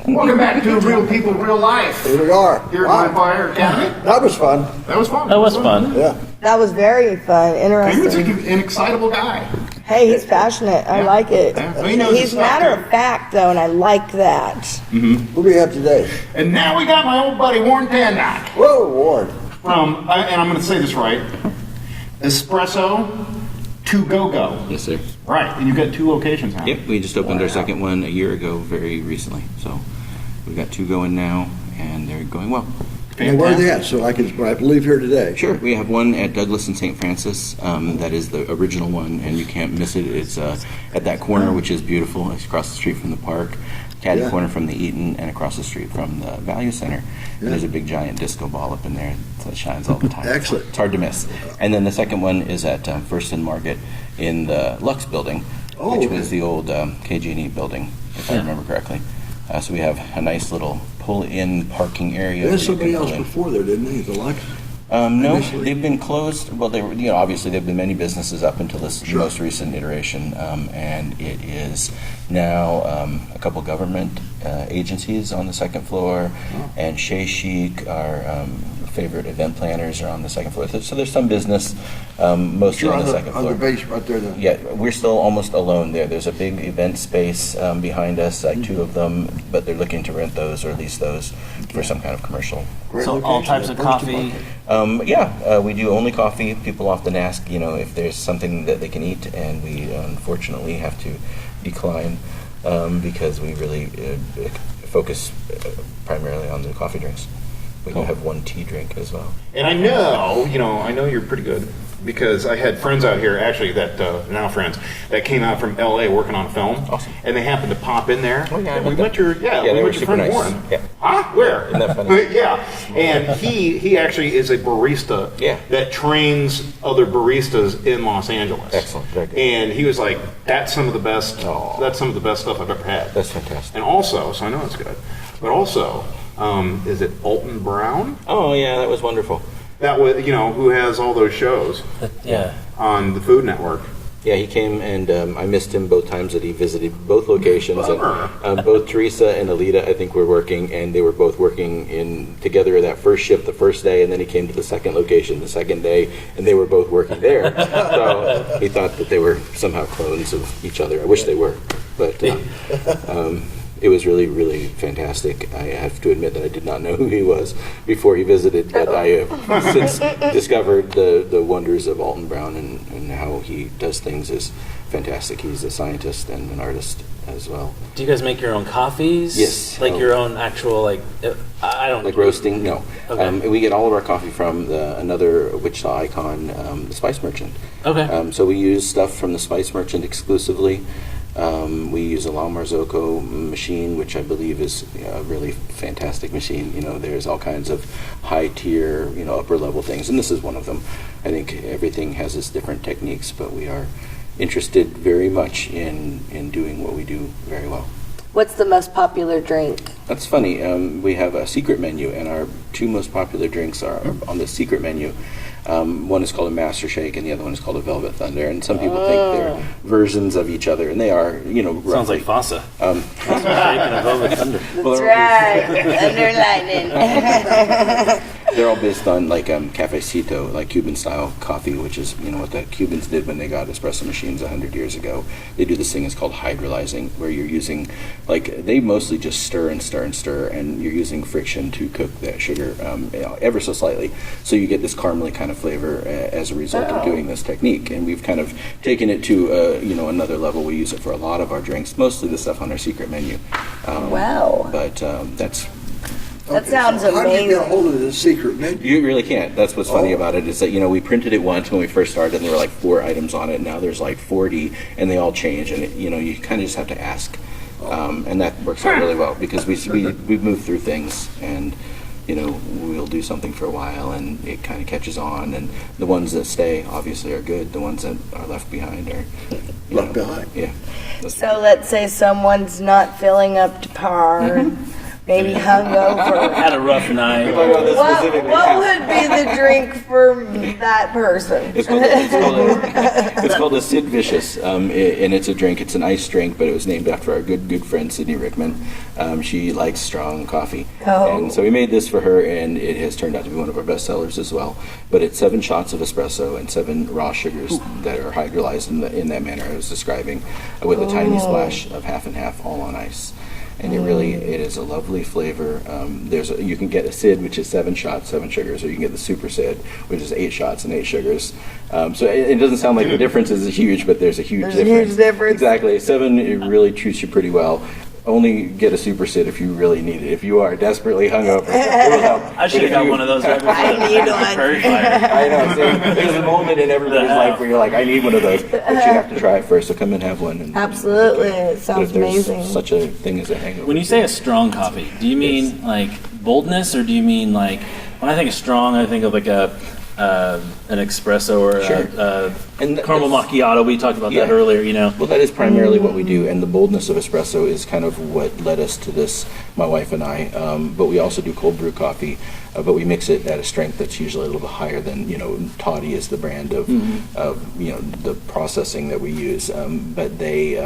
Welcome back to Real People, Real Life. Here we are. Here Wow. at Fire Academy. That was fun. That was fun. that was fun. Yeah. That was very fun, Kramer's interesting. an excitable guy. Hey, he's passionate. I Yeah. like it. Yeah, so he knows his He's stuff, matter too. of fact, though, and I like that. What do we have today? And now we got my old buddy Warren Tandoc Whoa, Ward. from, and I'm going to say this right, Espresso to Go-Go. Yes, sir. Right, and you've got 2 locations now. Yep, we just opened our second one a year ago, very recently. So we've got 2 going now, and they're going well. And where are they at? So I can leave here today. Sure, we have one at Douglas and St. Francis. That is the original one, and you can't miss it. It's at that corner, which is beautiful. It's across the street from the park, caddy Yeah. corner from the Eaton, and across the street from the Value Center. And there's a big giant disco ball up in there that shines all the time. Excellent. It's hard to miss. And then the second one is at First and Market in the Lux building, Oh, which okay. was the old KG&E building, if I remember correctly. So we have a nice little pull-in parking area. They had where you somebody can else pull in. before there, didn't they? The Lux? No, initially? they've been closed. Well, they were, obviously there have been many businesses up until this Sure. most recent iteration, and it is now a couple government agencies on the second floor, and Shea Chic, our favorite event planners, are on the second floor. So there's some business, mostly Sure, on the second on floor. the base right there. Yeah, we're still almost alone there. There's a big event space behind us, like 2 of them, but they're looking to rent those or lease those for some kind of commercial. Great So all location, types of First and coffee. Market. We do only coffee. People often ask, if there's something that they can eat, and we unfortunately have to decline because we really focus primarily on the coffee drinks. We do have one tea drink as well. And I know you're pretty good because I had friends out here, actually, that now friends, that came out from LA working on film. Awesome. And they happened to pop in there. Oh, yeah, I And we met met your, they we were met your super friend nice. Warren. Yeah. Huh? Where? Isn't that funny? Yeah. And he actually is a barista Yeah. that trains other baristas in Los Angeles. Excellent. Very good. And he was like, that's some of the best Aw. that's some of the best stuff I've ever had. That's fantastic. And also, so I know it's good, but also, is it Alton Brown? Oh, yeah, that was wonderful. That was, who has all those shows Yeah. on the Food Network. Yeah, he came, and I missed him both times that he visited both locations. Bummer. And, both Teresa and Alita, I think, were working, and they were both working together that first shift the first day, and then he came to the second location the second day, and they were both working there. So he thought that they were somehow clones of each other. I wish they were, but it was really, really fantastic. I have to admit that I did not know who he was before he visited, but I have since discovered the wonders of Alton Brown and how he does things is fantastic. He's a scientist and an artist as well. Do you guys make your own coffees? Yes. Like your own actual, I don't... Like roasting? No. Okay. We get all of our coffee from another Wichita icon, the Spice Merchant. Okay. So we use stuff from the Spice Merchant exclusively. We use a La Marzocco machine, which I believe is a really fantastic machine. There's all kinds of high tier, upper level things, and this is one of them. I think everything has its different techniques, but we are interested very much in doing what we do very well. What's the most popular drink? That's funny. We have a secret menu, and our two most popular drinks are on the secret menu. One is called a Master Shake, and the other one is called a Velvet Thunder. And some people think they're versions of each other, and they are, roughly. Sounds like Fossa. Master Shake and a Velvet Thunder. That's right. Underlining. They're all based on cafecito, like Cuban-style coffee, which is what the Cubans did when they got espresso machines 100 years ago. They do this thing it's called hydrolyzing, where you're using, they mostly just stir and stir and stir, and you're using friction to cook that sugar ever so slightly. So you get this caramely kind of flavor as a result of doing this technique. And we've kind of taken it to another level. We use it for a lot of our drinks, mostly the stuff on our secret menu. Wow. But that's... That sounds so how do you amazing. get a hold of the secret menu? You really can't. That's what's funny about it is that, we printed it once when we first started and there were like 4 items on it. And now there's like 40 and they all change. And, you kind of just have to ask. And that works out really well because we move through things and, we'll do something for a while and it kind of catches on. And the ones that stay obviously are good. The ones that are left behind are... Left behind. Yeah. So let's say someone's not filling up to par, maybe hungover. Had a rough night. What would be the drink for that person? It's called a Sid Vicious, and it's a drink. It's an iced drink, but it was named after our good friend Sydney Rickman. She likes strong coffee, and so we made this for her, and it has turned out to be one of our best sellers as well. But it's 7 shots of espresso and 7 raw sugars that are hydrolyzed in that manner I was describing, with a tiny splash of half and half, all on ice. And it is a lovely flavor. You can get a Sid, which is 7 shots, 7 sugars, or you can get the Super Sid, which is 8 shots and 8 sugars. So it doesn't sound like the difference is huge, but there's a huge difference. There's a huge difference. Exactly. 7, it really treats you pretty well. Only get a Super Sid if you really need it. If you are desperately hungover, it will help. I should have got one of those. Right I need one. Prairie Fire. I know. There's a moment in everybody's life where you're like, I need one of those. But you have to try it first, so come and have one. Absolutely. It But sounds if there's amazing. such a thing as a hangover. When you say a strong coffee, do you mean like boldness, or do you mean like when I think of strong, I think of like an espresso or Sure. And caramel macchiato. We talked about that Yeah. earlier. Well, that is primarily what we do, and the boldness of espresso is kind of what led us to this, my wife and I. But we also do cold brew coffee, but we mix it at a strength that's usually a little bit higher than, Toddy is the brand of the processing that we use. But they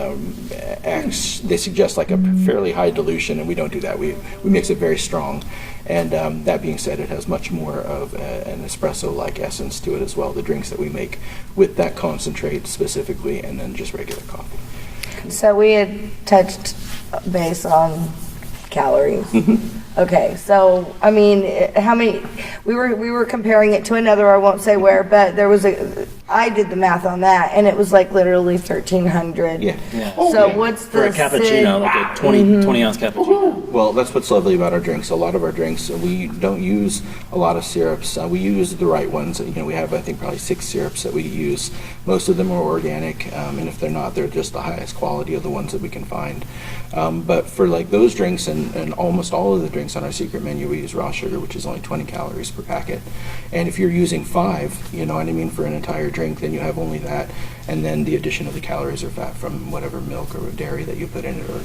suggest like a fairly high dilution, and we don't do that. We mix it very strong. And that being said, it has much more of an espresso-like essence to it as well, the drinks that we make with that concentrate specifically, and then just regular coffee. So we had touched base on calories. Okay, so how many? We were comparing it to another. I won't say where, but there was I did the math on that, and it was like literally 1,300. Yeah. So what's For a the cappuccino, like a 20 ounce cappuccino. Well, that's what's lovely about our drinks. A lot of our drinks, we don't use a lot of syrups. We use the right ones. We have, I think, probably 6 syrups that we use. Most of them are organic, and if they're not, they're just the highest quality of the ones that we can find. But for like those drinks and almost all of the drinks on our secret menu, we use raw sugar, which is only 20 calories per packet. And if you're using 5, for an entire drink, then you have only that. And then the addition of the calories or fat from whatever milk or dairy that you put in it, or.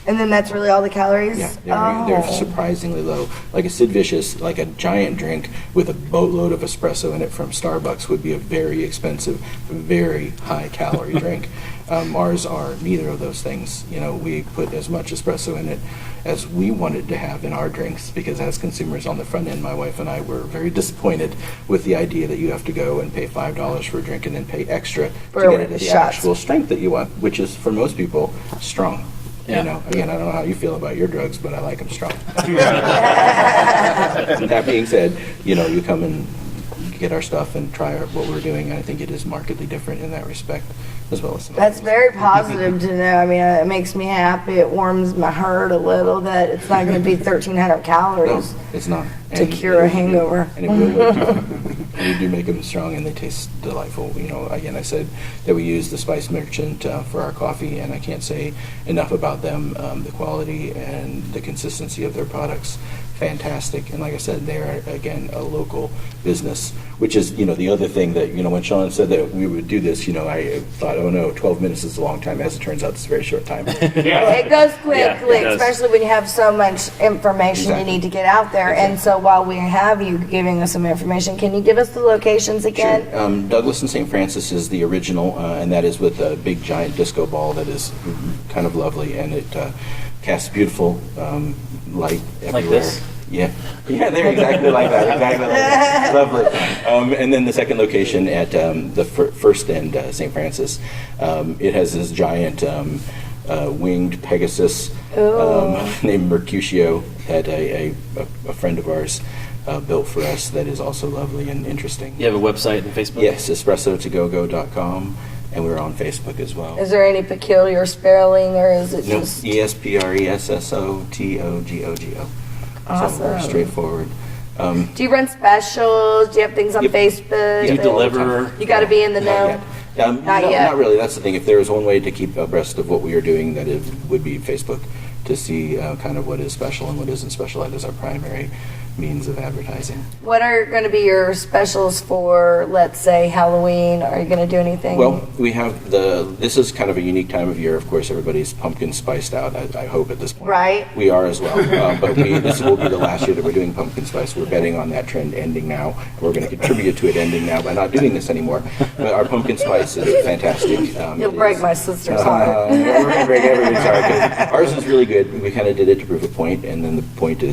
And then that's really all the calories? Yeah, they're surprisingly low. Like a Sid Vicious, like a giant drink with a boatload of espresso in it from Starbucks would be a very expensive, very high calorie drink. Ours are neither of those things. We put as much espresso in it as we wanted to have in our drinks, because as consumers on the front end, my wife and I were very disappointed with the idea that you have to go and pay $5 for a drink and then pay extra to get it at the shots. actual strength that you want, which is, for most people, strong. Yeah. You know, again, I don't know how you feel about your drugs, but I like them strong. That being said, you know, you come and get our stuff and try what we're doing. I think it is markedly different in that respect, as well as some That's others. very positive to know. I mean, it makes me happy. It warms my heart a little that it's not going to be 1,300 No, calories. it's not. To cure a hangover. And it will work. We do make them strong, and they taste delightful. You know, again, I said that we use the Spice Merchant for our coffee, and I can't say enough about them. The quality and the consistency of their products, fantastic. And like I said, they are, again, a local business, which is, you know, the other thing that, you know, when Sean said that we would do this, you know, I thought, oh no, 12 minutes is a long time. As it turns out, it's a very short time. It goes quickly, Yeah, it does. especially when you have so much information Exactly. you need to get out there. And so while we have you giving us some information, can you give us the locations again? Sure. Douglas and St. Francis is the original, and that is with a big giant disco ball that is kind of lovely, and it casts beautiful light everywhere. Like this? Yeah, they're exactly like that. Exactly like that. Lovely. And then the second location at the First and St. Francis, it has this giant winged Pegasus named Mercutio that a friend of ours built for us that is also lovely and interesting. You have a website and Facebook? Yes, espressotogogo.com, and we're on Facebook as well. Is there any peculiar spelling, or is it No, just ESPRESSOTOGOGO. Awesome. So very straightforward. Do you run specials? Do you have things on Yep. Facebook? Do you deliver? You got to be in the know. Not yet. Not No, yet. not really. That's the thing. If there is one way to keep abreast of what we are doing, that it would be Facebook, to see kind of what is special and what isn't special. That is our primary means of advertising. What are going to be your specials for, let's say, Halloween? Are you going to do anything? Well, we have this is kind of a unique time of year. Of course, everybody's pumpkin spiced out, I hope at this point. Right. We are as well. But this will be the last year that we're doing pumpkin spice. We're betting on that trend ending now. We're going to contribute to it ending now by not doing this anymore. But our pumpkin spice is fantastic. You'll break my sister's heart. We're going to break everybody's heart. 'Cause ours is really good. We kind of did it to prove a point, and then the point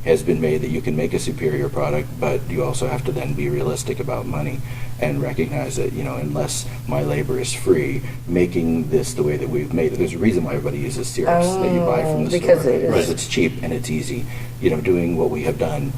has been made that you can make a superior product, but you also have to then be realistic about money and recognize that, you know, unless my labor is free, making this the way that we've made it. There's a reason why everybody uses syrups that you buy from the because store. it is. Because it's cheap and it's easy. You know, doing what we have done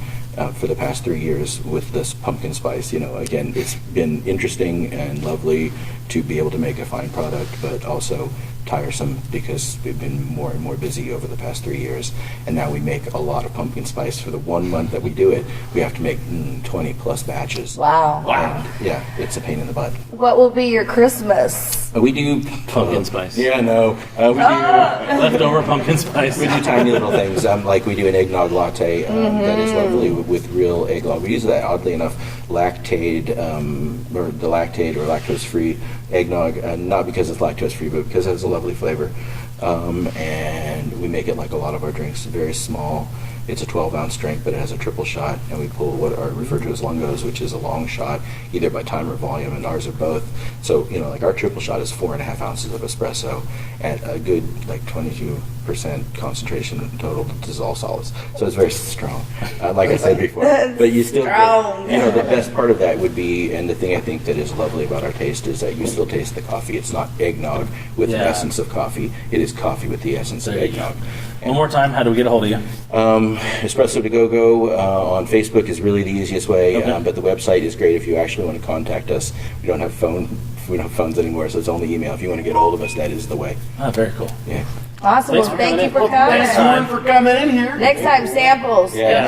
for the past 3 years with this pumpkin spice, you know, again, it's been interesting and lovely to be able to make a fine product, but also tiresome because we've been more and more busy over the past 3 years, and now we make a lot of pumpkin spice. For the 1 month that we do it, we have to make 20 plus batches. Wow. And, yeah, it's a pain in the butt. What will be your Christmas? We do Pumpkin spice. Yeah, no, we do. Leftover pumpkin spice. We do tiny little things, like we do an eggnog latte that is lovely with real eggnog. We use that, oddly enough, lactate or the lactate or lactose-free eggnog, not because it's lactose-free, but because it has a lovely flavor. And we make it like a lot of our drinks, very small. It's a 12-ounce drink, but it has a triple shot, and we pull what are referred to as lungos, which is a long shot, either by time or volume, and ours are both. So, you know, like our triple shot is 4.5 ounces of espresso at a good, like 22% concentration total dissolved solids. So it's very strong, like I said before. But you still, Strong. you know, the best part of that would be, and the thing I think that is lovely about our taste is that you still taste the coffee. It's not eggnog with the Yeah. essence of coffee. It is coffee with the essence of There you go. eggnog. One more time, how do we get a hold of you? Espresso to Go on Facebook is really the easiest way, Okay. but the website is great if you actually want to contact us. We don't have phones anymore, so it's only email. If you want to get a hold of us, that is the way. Oh, very cool. Yeah. Awesome. Thanks Well, for thank coming you for in. coming. Next time. For coming in here. Next time, samples. Yeah.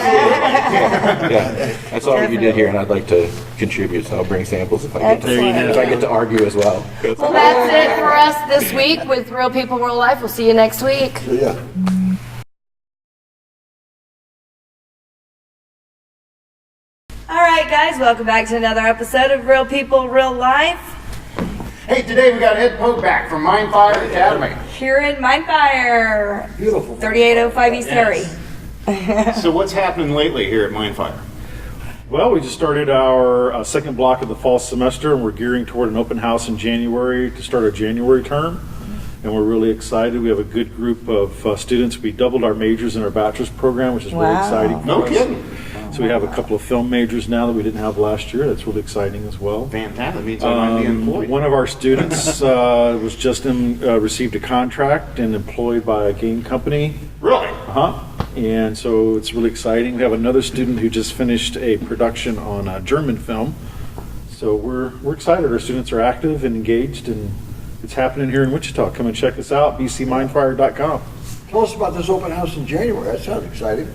That's all you did here, and I'd like to contribute, so I'll bring samples if I get to, There you go. if I get to argue as well. Well, that's it for us this week with Real People, Real Life. We'll see you next week. Yeah. All right, guys, welcome back to another episode of Real People, Real Life. Hey, today we got a head poke back from Mindfire Academy. Here in Mindfire, Beautiful. 3805 East Harry. So what's happening lately here at Mindfire? Well, we just started our second block of the fall semester, and we're gearing toward an open house in January to start our January term. And we're really excited. We have a good group of students. We doubled our majors in our bachelor's program, which is really Wow. exciting. No for us. kidding. So we have a couple of film majors now that we didn't have last year. That's really exciting as well. Fantastic. Means I might be employed. One of our students was just received a contract and employed by a game company. Really? And so it's really exciting. We have another student who just finished a production on a German film. So we're excited. Our students are active and engaged, and it's happening here in Wichita. Come and check us out, bcmindfire.com. Tell us about this open house in January. That sounds exciting.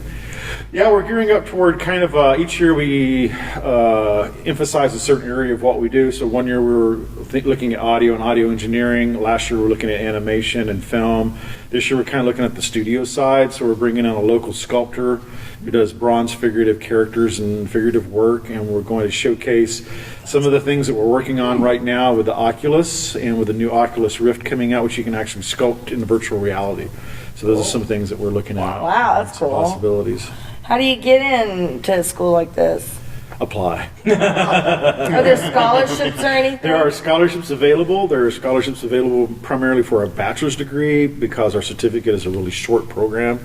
Yeah, we're gearing up toward kind of each year we emphasize a certain area of what we do. So one year we were looking at audio and audio engineering. Last year we were looking at animation and film. This year we're kind of looking at the studio side. So we're bringing in a local sculptor who does bronze figurative characters and figurative work, and we're going to showcase some of the things that we're working on right now with the Oculus and with the new Oculus Rift coming out, which you can actually sculpt in virtual reality. So those are some things that we're looking at. Wow, that's some cool. Possibilities. How do you get into a school like this? Apply. Are there scholarships or anything? There are scholarships available. There are scholarships available primarily for a bachelor's degree because our certificate is a really short program.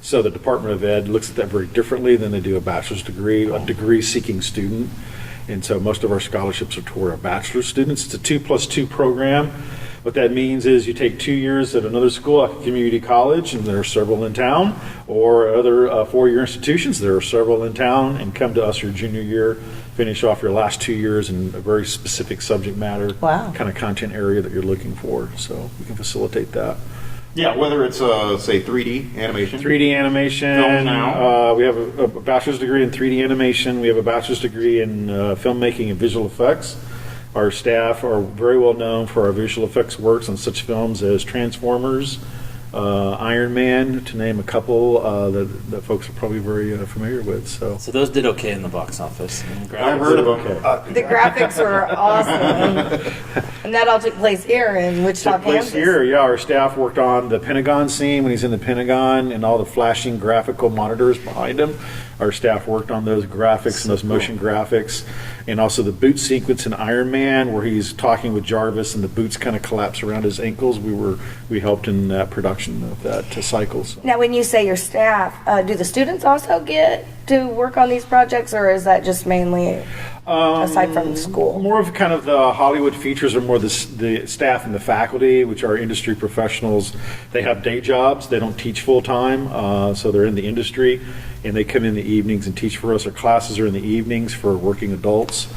So the Department of Ed looks at that very differently than they do a bachelor's degree, a degree-seeking student. And so most of our scholarships are toward our bachelor's students. It's a 2+2 program. What that means is you take 2 years at another school, like a community college, and there are several in town, or other 4-year institutions, there are several in town, and come to us your junior year, finish off your last 2 years in a very specific subject matter, kind of content area that you're looking for. So we can facilitate that. Yeah, whether it's, say, 3D animation. 3D animation. Film now. We have a bachelor's degree in 3D animation. We have a bachelor's degree in filmmaking and visual effects. Our staff are very well known for our visual effects works on such films as Transformers, Iron Man, to name a couple that folks are probably very familiar with. So those did okay in the box office. I've heard of them. The graphics were awesome. And that all took place here in Wichita, took place Kansas. here. Yeah, our staff worked on the Pentagon scene when he's in the Pentagon and all the flashing graphical monitors behind him. Our staff worked on those graphics and those motion graphics, and also the boot sequence in Iron Man where he's talking with Jarvis and the boots kind of collapse around his ankles. We helped in that production of that cycle. So. Now, when you say your staff, do the students also get to work on these projects, or is that just mainly aside from school? More of kind of the Hollywood features are more the staff and the faculty, which are industry professionals. They have day jobs. They don't teach full time, so they're in the industry, and they come in the evenings and teach for us. Our classes are in the evenings for working adults.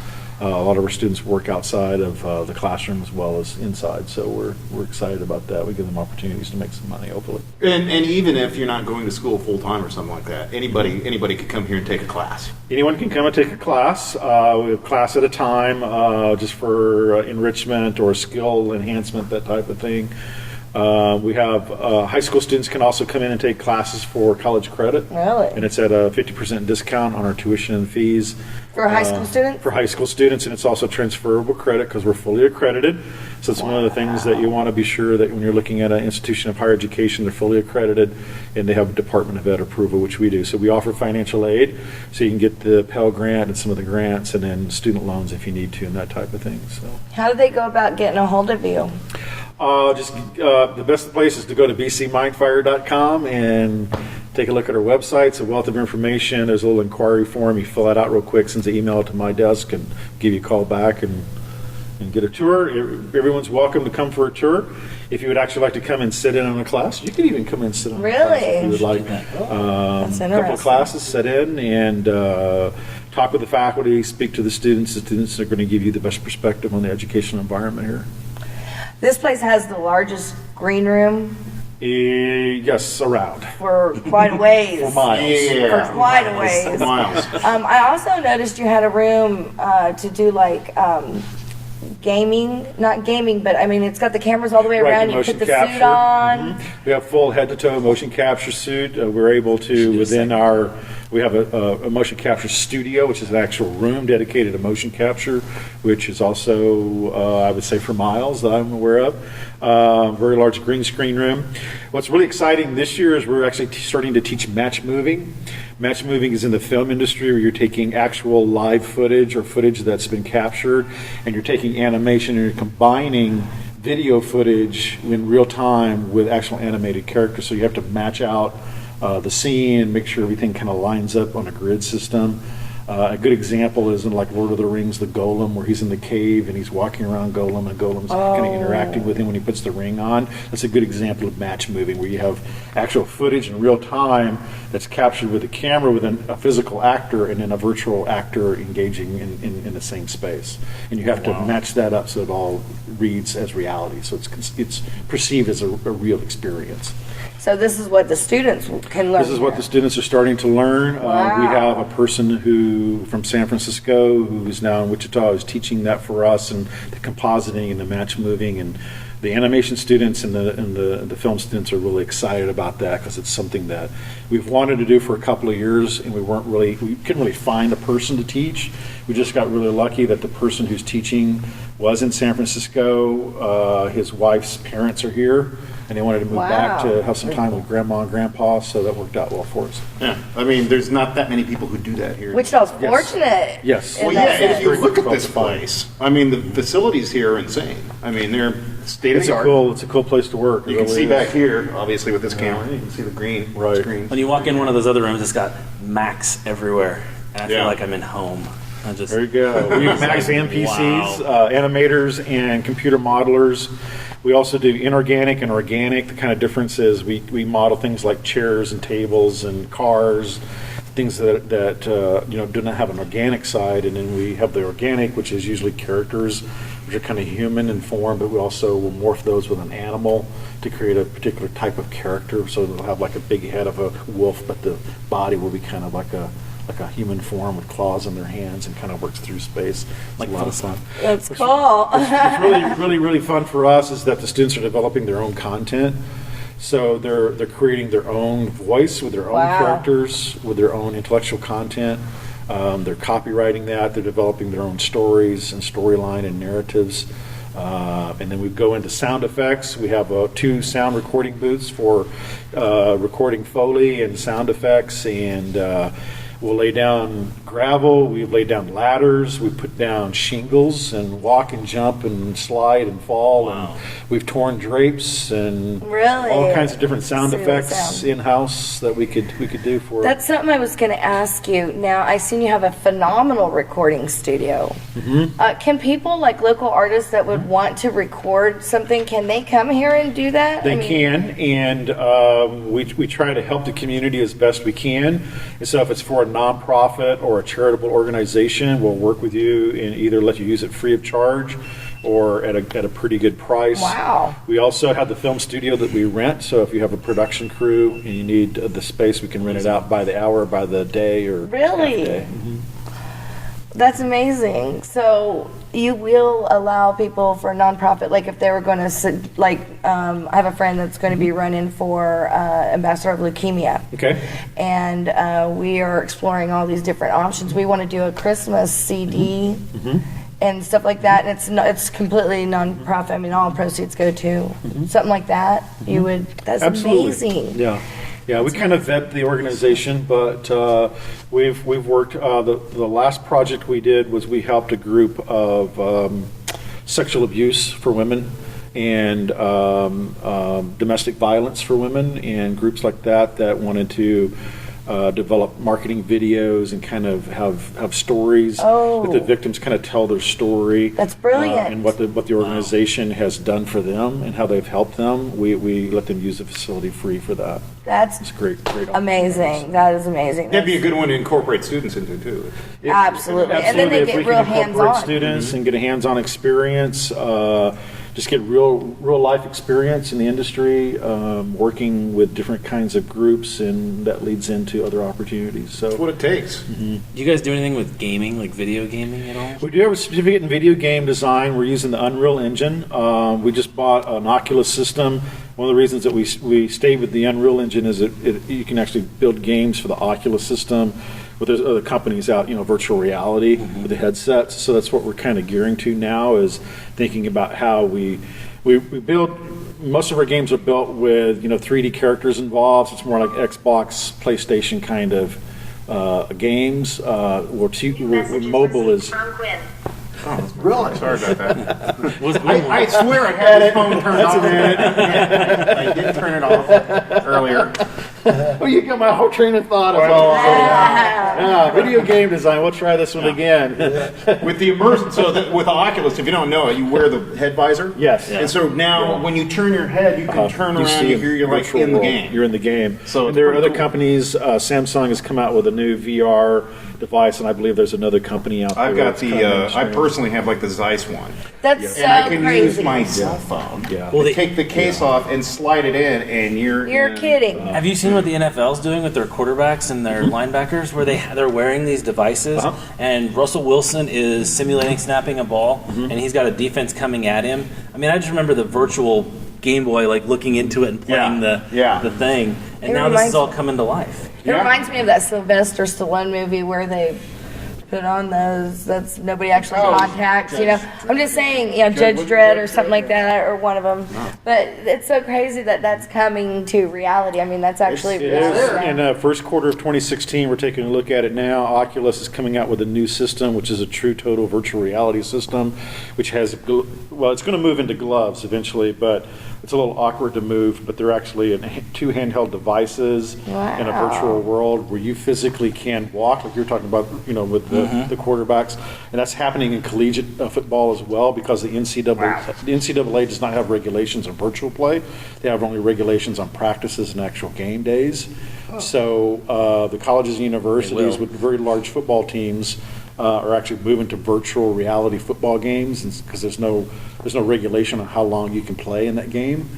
A lot of our students work outside of the classroom as well as inside, so we're excited about that. We give them opportunities to make some money, hopefully. And even if you're not going to school full time or something like that, anybody could come here and take a class. Anyone can come and take a class. We have a class at a time, just for enrichment or skill enhancement, that type of thing. We have high school students can also come in and take classes for college credit. Really? And it's at a 50% discount on our tuition and fees. For high school students? For high school students, and it's also transferable credit because we're fully accredited. So it's one of the things that you want to be sure that when you're looking at an institution of higher education, they're fully accredited and they have a Department of Ed approval, which we do. So we offer financial aid, so you can get the Pell Grant and some of the grants, and then student loans if you need to, and that type of thing. So. How do they go about getting a hold of you? The best place is to go to bcmindfire.com and take a look at our website. It's a wealth of information. There's a little inquiry form. You fill that out real quick, sends an email to my desk, and give you a call back and get a tour. Everyone's welcome to come for a tour. If you would actually like to come and sit in on a class, you can even come and sit on a class if you would like. That's A couple of classes, sit in and talk with the faculty, speak to the students. The students are going to give you the best perspective on the educational environment here. This place has the largest green room Yes, around. for quite a ways. For miles. Yeah. For quite a ways. Miles. I also noticed you had a room to do like gaming, not gaming, but I mean, it's got the cameras all the way Right, around. the You motion put the capture. suit on. We have full head-to-toe motion capture suit. We're able to, within our, we have a motion capture studio, which is an actual room dedicated to motion capture, which is also, I would say, for miles that I'm aware of. Very large green screen room. What's really exciting this year is we're actually starting to teach match moving. Match moving is in the film industry where you're taking actual live footage or footage that's been captured, and you're taking animation and you're combining video footage in real time with actual animated characters. So you have to match out the scene and make sure everything kind of lines up on a grid system. A good example is in like Lord of the Rings, the Golem, where he's in the cave and he's walking around Golem, and Golem's kind of interacting with him when he puts the ring on. That's a good example of match moving, where you have actual footage in real time that's captured with a camera with a physical actor and then a virtual actor engaging in the same space. And you have to match that up so it all reads as reality. So it's perceived as a real experience. So this is what the students can learn. This is what the students are starting to learn. Wow. We have a person from San Francisco who is now in Wichita who's teaching that for us, and the compositing and the match moving, and the animation students and the film students are really excited about that because it's something that we've wanted to do for a couple of years, and we couldn't really find a person to teach. We just got really lucky that the person who's teaching was in San Francisco. His wife's parents are here, and they wanted to move back to have some time with grandma and grandpa, so that worked out well for us. Yeah, I mean, there's not that many people who do that here. Wichita's fortunate. Yes. in Well, that yeah, and if sense. you look at this place, I mean, the facilities here are insane. I mean, they're state of It's the a art. it's a cool place to work. It You can really see is. back here, obviously, with this camera, you can see the green screen. When you walk in one of those other rooms, it's got Macs everywhere, and I feel Yeah. like I'm in home. I just There you go. We have Macs and PCs, Wow. animators, and computer modelers. We also do inorganic and organic. The kind of difference is we model things like chairs and tables and cars, things that do not have an organic side, and then we have the organic, which is usually characters, which are kind of human in form, but we also will morph those with an animal to create a particular type of character. So they'll have like a big head of a wolf, but the body will be kind of like a human form with claws in their hands and kind of works through space. It's a lot of fun. That's cool. What's really fun for us is that the students are developing their own content. So they're creating their own voice with their own Wow. characters, with their own intellectual content. They're copywriting that. They're developing their own stories and storyline and narratives. And then we go into sound effects. We have 2 sound recording booths for recording Foley and sound effects, and we'll lay down gravel, we've laid down ladders, we put down shingles and walk and jump and slide and fall. Wow. And we've torn drapes and Really? all kinds of different sound Serious effects sound. in-house that we could do for That's something I was going to ask you. Now, I seen you have a phenomenal recording studio. Can people, like local artists that would want to record something, can they come here and do that? They can, and we try to help the community as best we can. And so if it's for a nonprofit or a charitable organization, we'll work with you and either let you use it free of charge or at a pretty good price. Wow. We also have the film studio that we rent, so if you have a production crew and you need the space, we can rent it out by the hour, by the day, or Really? half day. That's amazing. So you will allow people for a nonprofit, like if they were going to, I have a friend that's going to be running for ambassador of leukemia. Okay. And we are exploring all these different options. We want to do a Christmas CD and stuff like that. And it's completely nonprofit. I mean, all proceeds go to something like that. You would. That's Absolutely. amazing. Yeah. Yeah, we kind of vet the organization, but we've worked. The last project we did was we helped a group of sexual abuse for women and domestic violence for women, and groups like that wanted to develop marketing videos and kind of have stories that the victims kind of tell their story. That's brilliant. And what the organization has done for them and how they've helped them. We let them use the facility free for that. That's It's great. amazing. That is amazing. That'd be a good one to incorporate students into, too. Absolutely. And then Absolutely, they if get we real can incorporate hands-on. students and get a hands-on experience, just get real life experience in the industry, working with different kinds of groups, and that leads into other opportunities. So That's what it takes. Do you guys do anything with gaming, like video gaming at all? we do have a certificate in video game design. We're using the Unreal Engine. We just bought an Oculus system. One of the reasons that we stayed with the Unreal Engine is you can actually build games for the Oculus system. But there's other companies out, virtual reality with the headsets. So that's what we're kind of gearing to now, is thinking about how we build. Most of our games are built with 3D characters involved. So it's more like Xbox, PlayStation kind of games. Where mobile is. Really? Sorry about that. I swear I had his phone turned off. I did turn it off earlier. Well, you got my whole train of thought of video game design. We'll try this one again. With the immersion, with Oculus, if you don't know it, you wear the head visor. Yes. And so now, when you turn your head, you can turn around and you're like virtual in the world. game. You're in the game. So and there are it's other pretty cool. companies. Samsung has come out with a new VR device, and I believe there's another company out there. I've got that's the. kinda I mainstream. personally have like the Zeiss one, That's so and I can use crazy. my cell phone. Yeah. Well, to take the case off and slide it in, and you're. You're kidding. Have you seen what the NFL's doing with their quarterbacks and their linebackers, where they're wearing these devices, and Russell Wilson is simulating snapping a ball, and he's got a defense coming at him? I mean, I just remember the virtual Game Boy, like looking into it and playing the thing, and It now this reminds- is all coming to life. It reminds me of that Sylvester Stallone movie where they put on those, that's nobody actually contacts, you know. I'm just saying, Judge Dredd or something like that, or one of them. But it's so crazy that that's coming to reality. I mean, that's actually It is. In the first quarter of 2016, we're taking a look at it now. Oculus is coming out with a new system, which is a true total virtual reality system, which has, well, it's going to move into gloves eventually, but it's a little awkward to move, but they're actually two handheld devices in a virtual world where you physically can walk, like you were talking about, with the quarterbacks. And that's happening in collegiate football as well, because the NCAA does not have regulations on virtual play. They have only regulations on practices and actual game days. So the colleges and universities with very large football teams are actually moving to virtual reality football games, because there's no regulation on how long you can play in that game.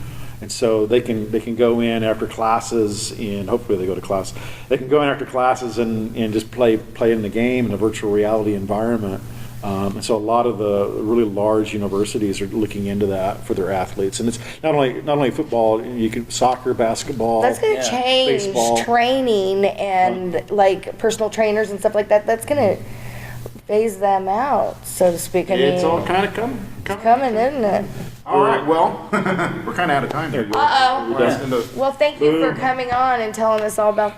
And so they can go in after classes, and hopefully they go to class. They can go in after classes and just play in the game in a virtual reality environment. And so a lot of the really large universities are looking into that for their athletes. And it's not only football, you can soccer, basketball. That's going to change baseball. Training and like personal trainers and stuff like that. That's going to phase them out, so to speak. I It's mean, all kind of coming. coming, isn't it? All right. Well, we're kind of out of time here. Uh-oh. Well, thank you for coming on and telling us all about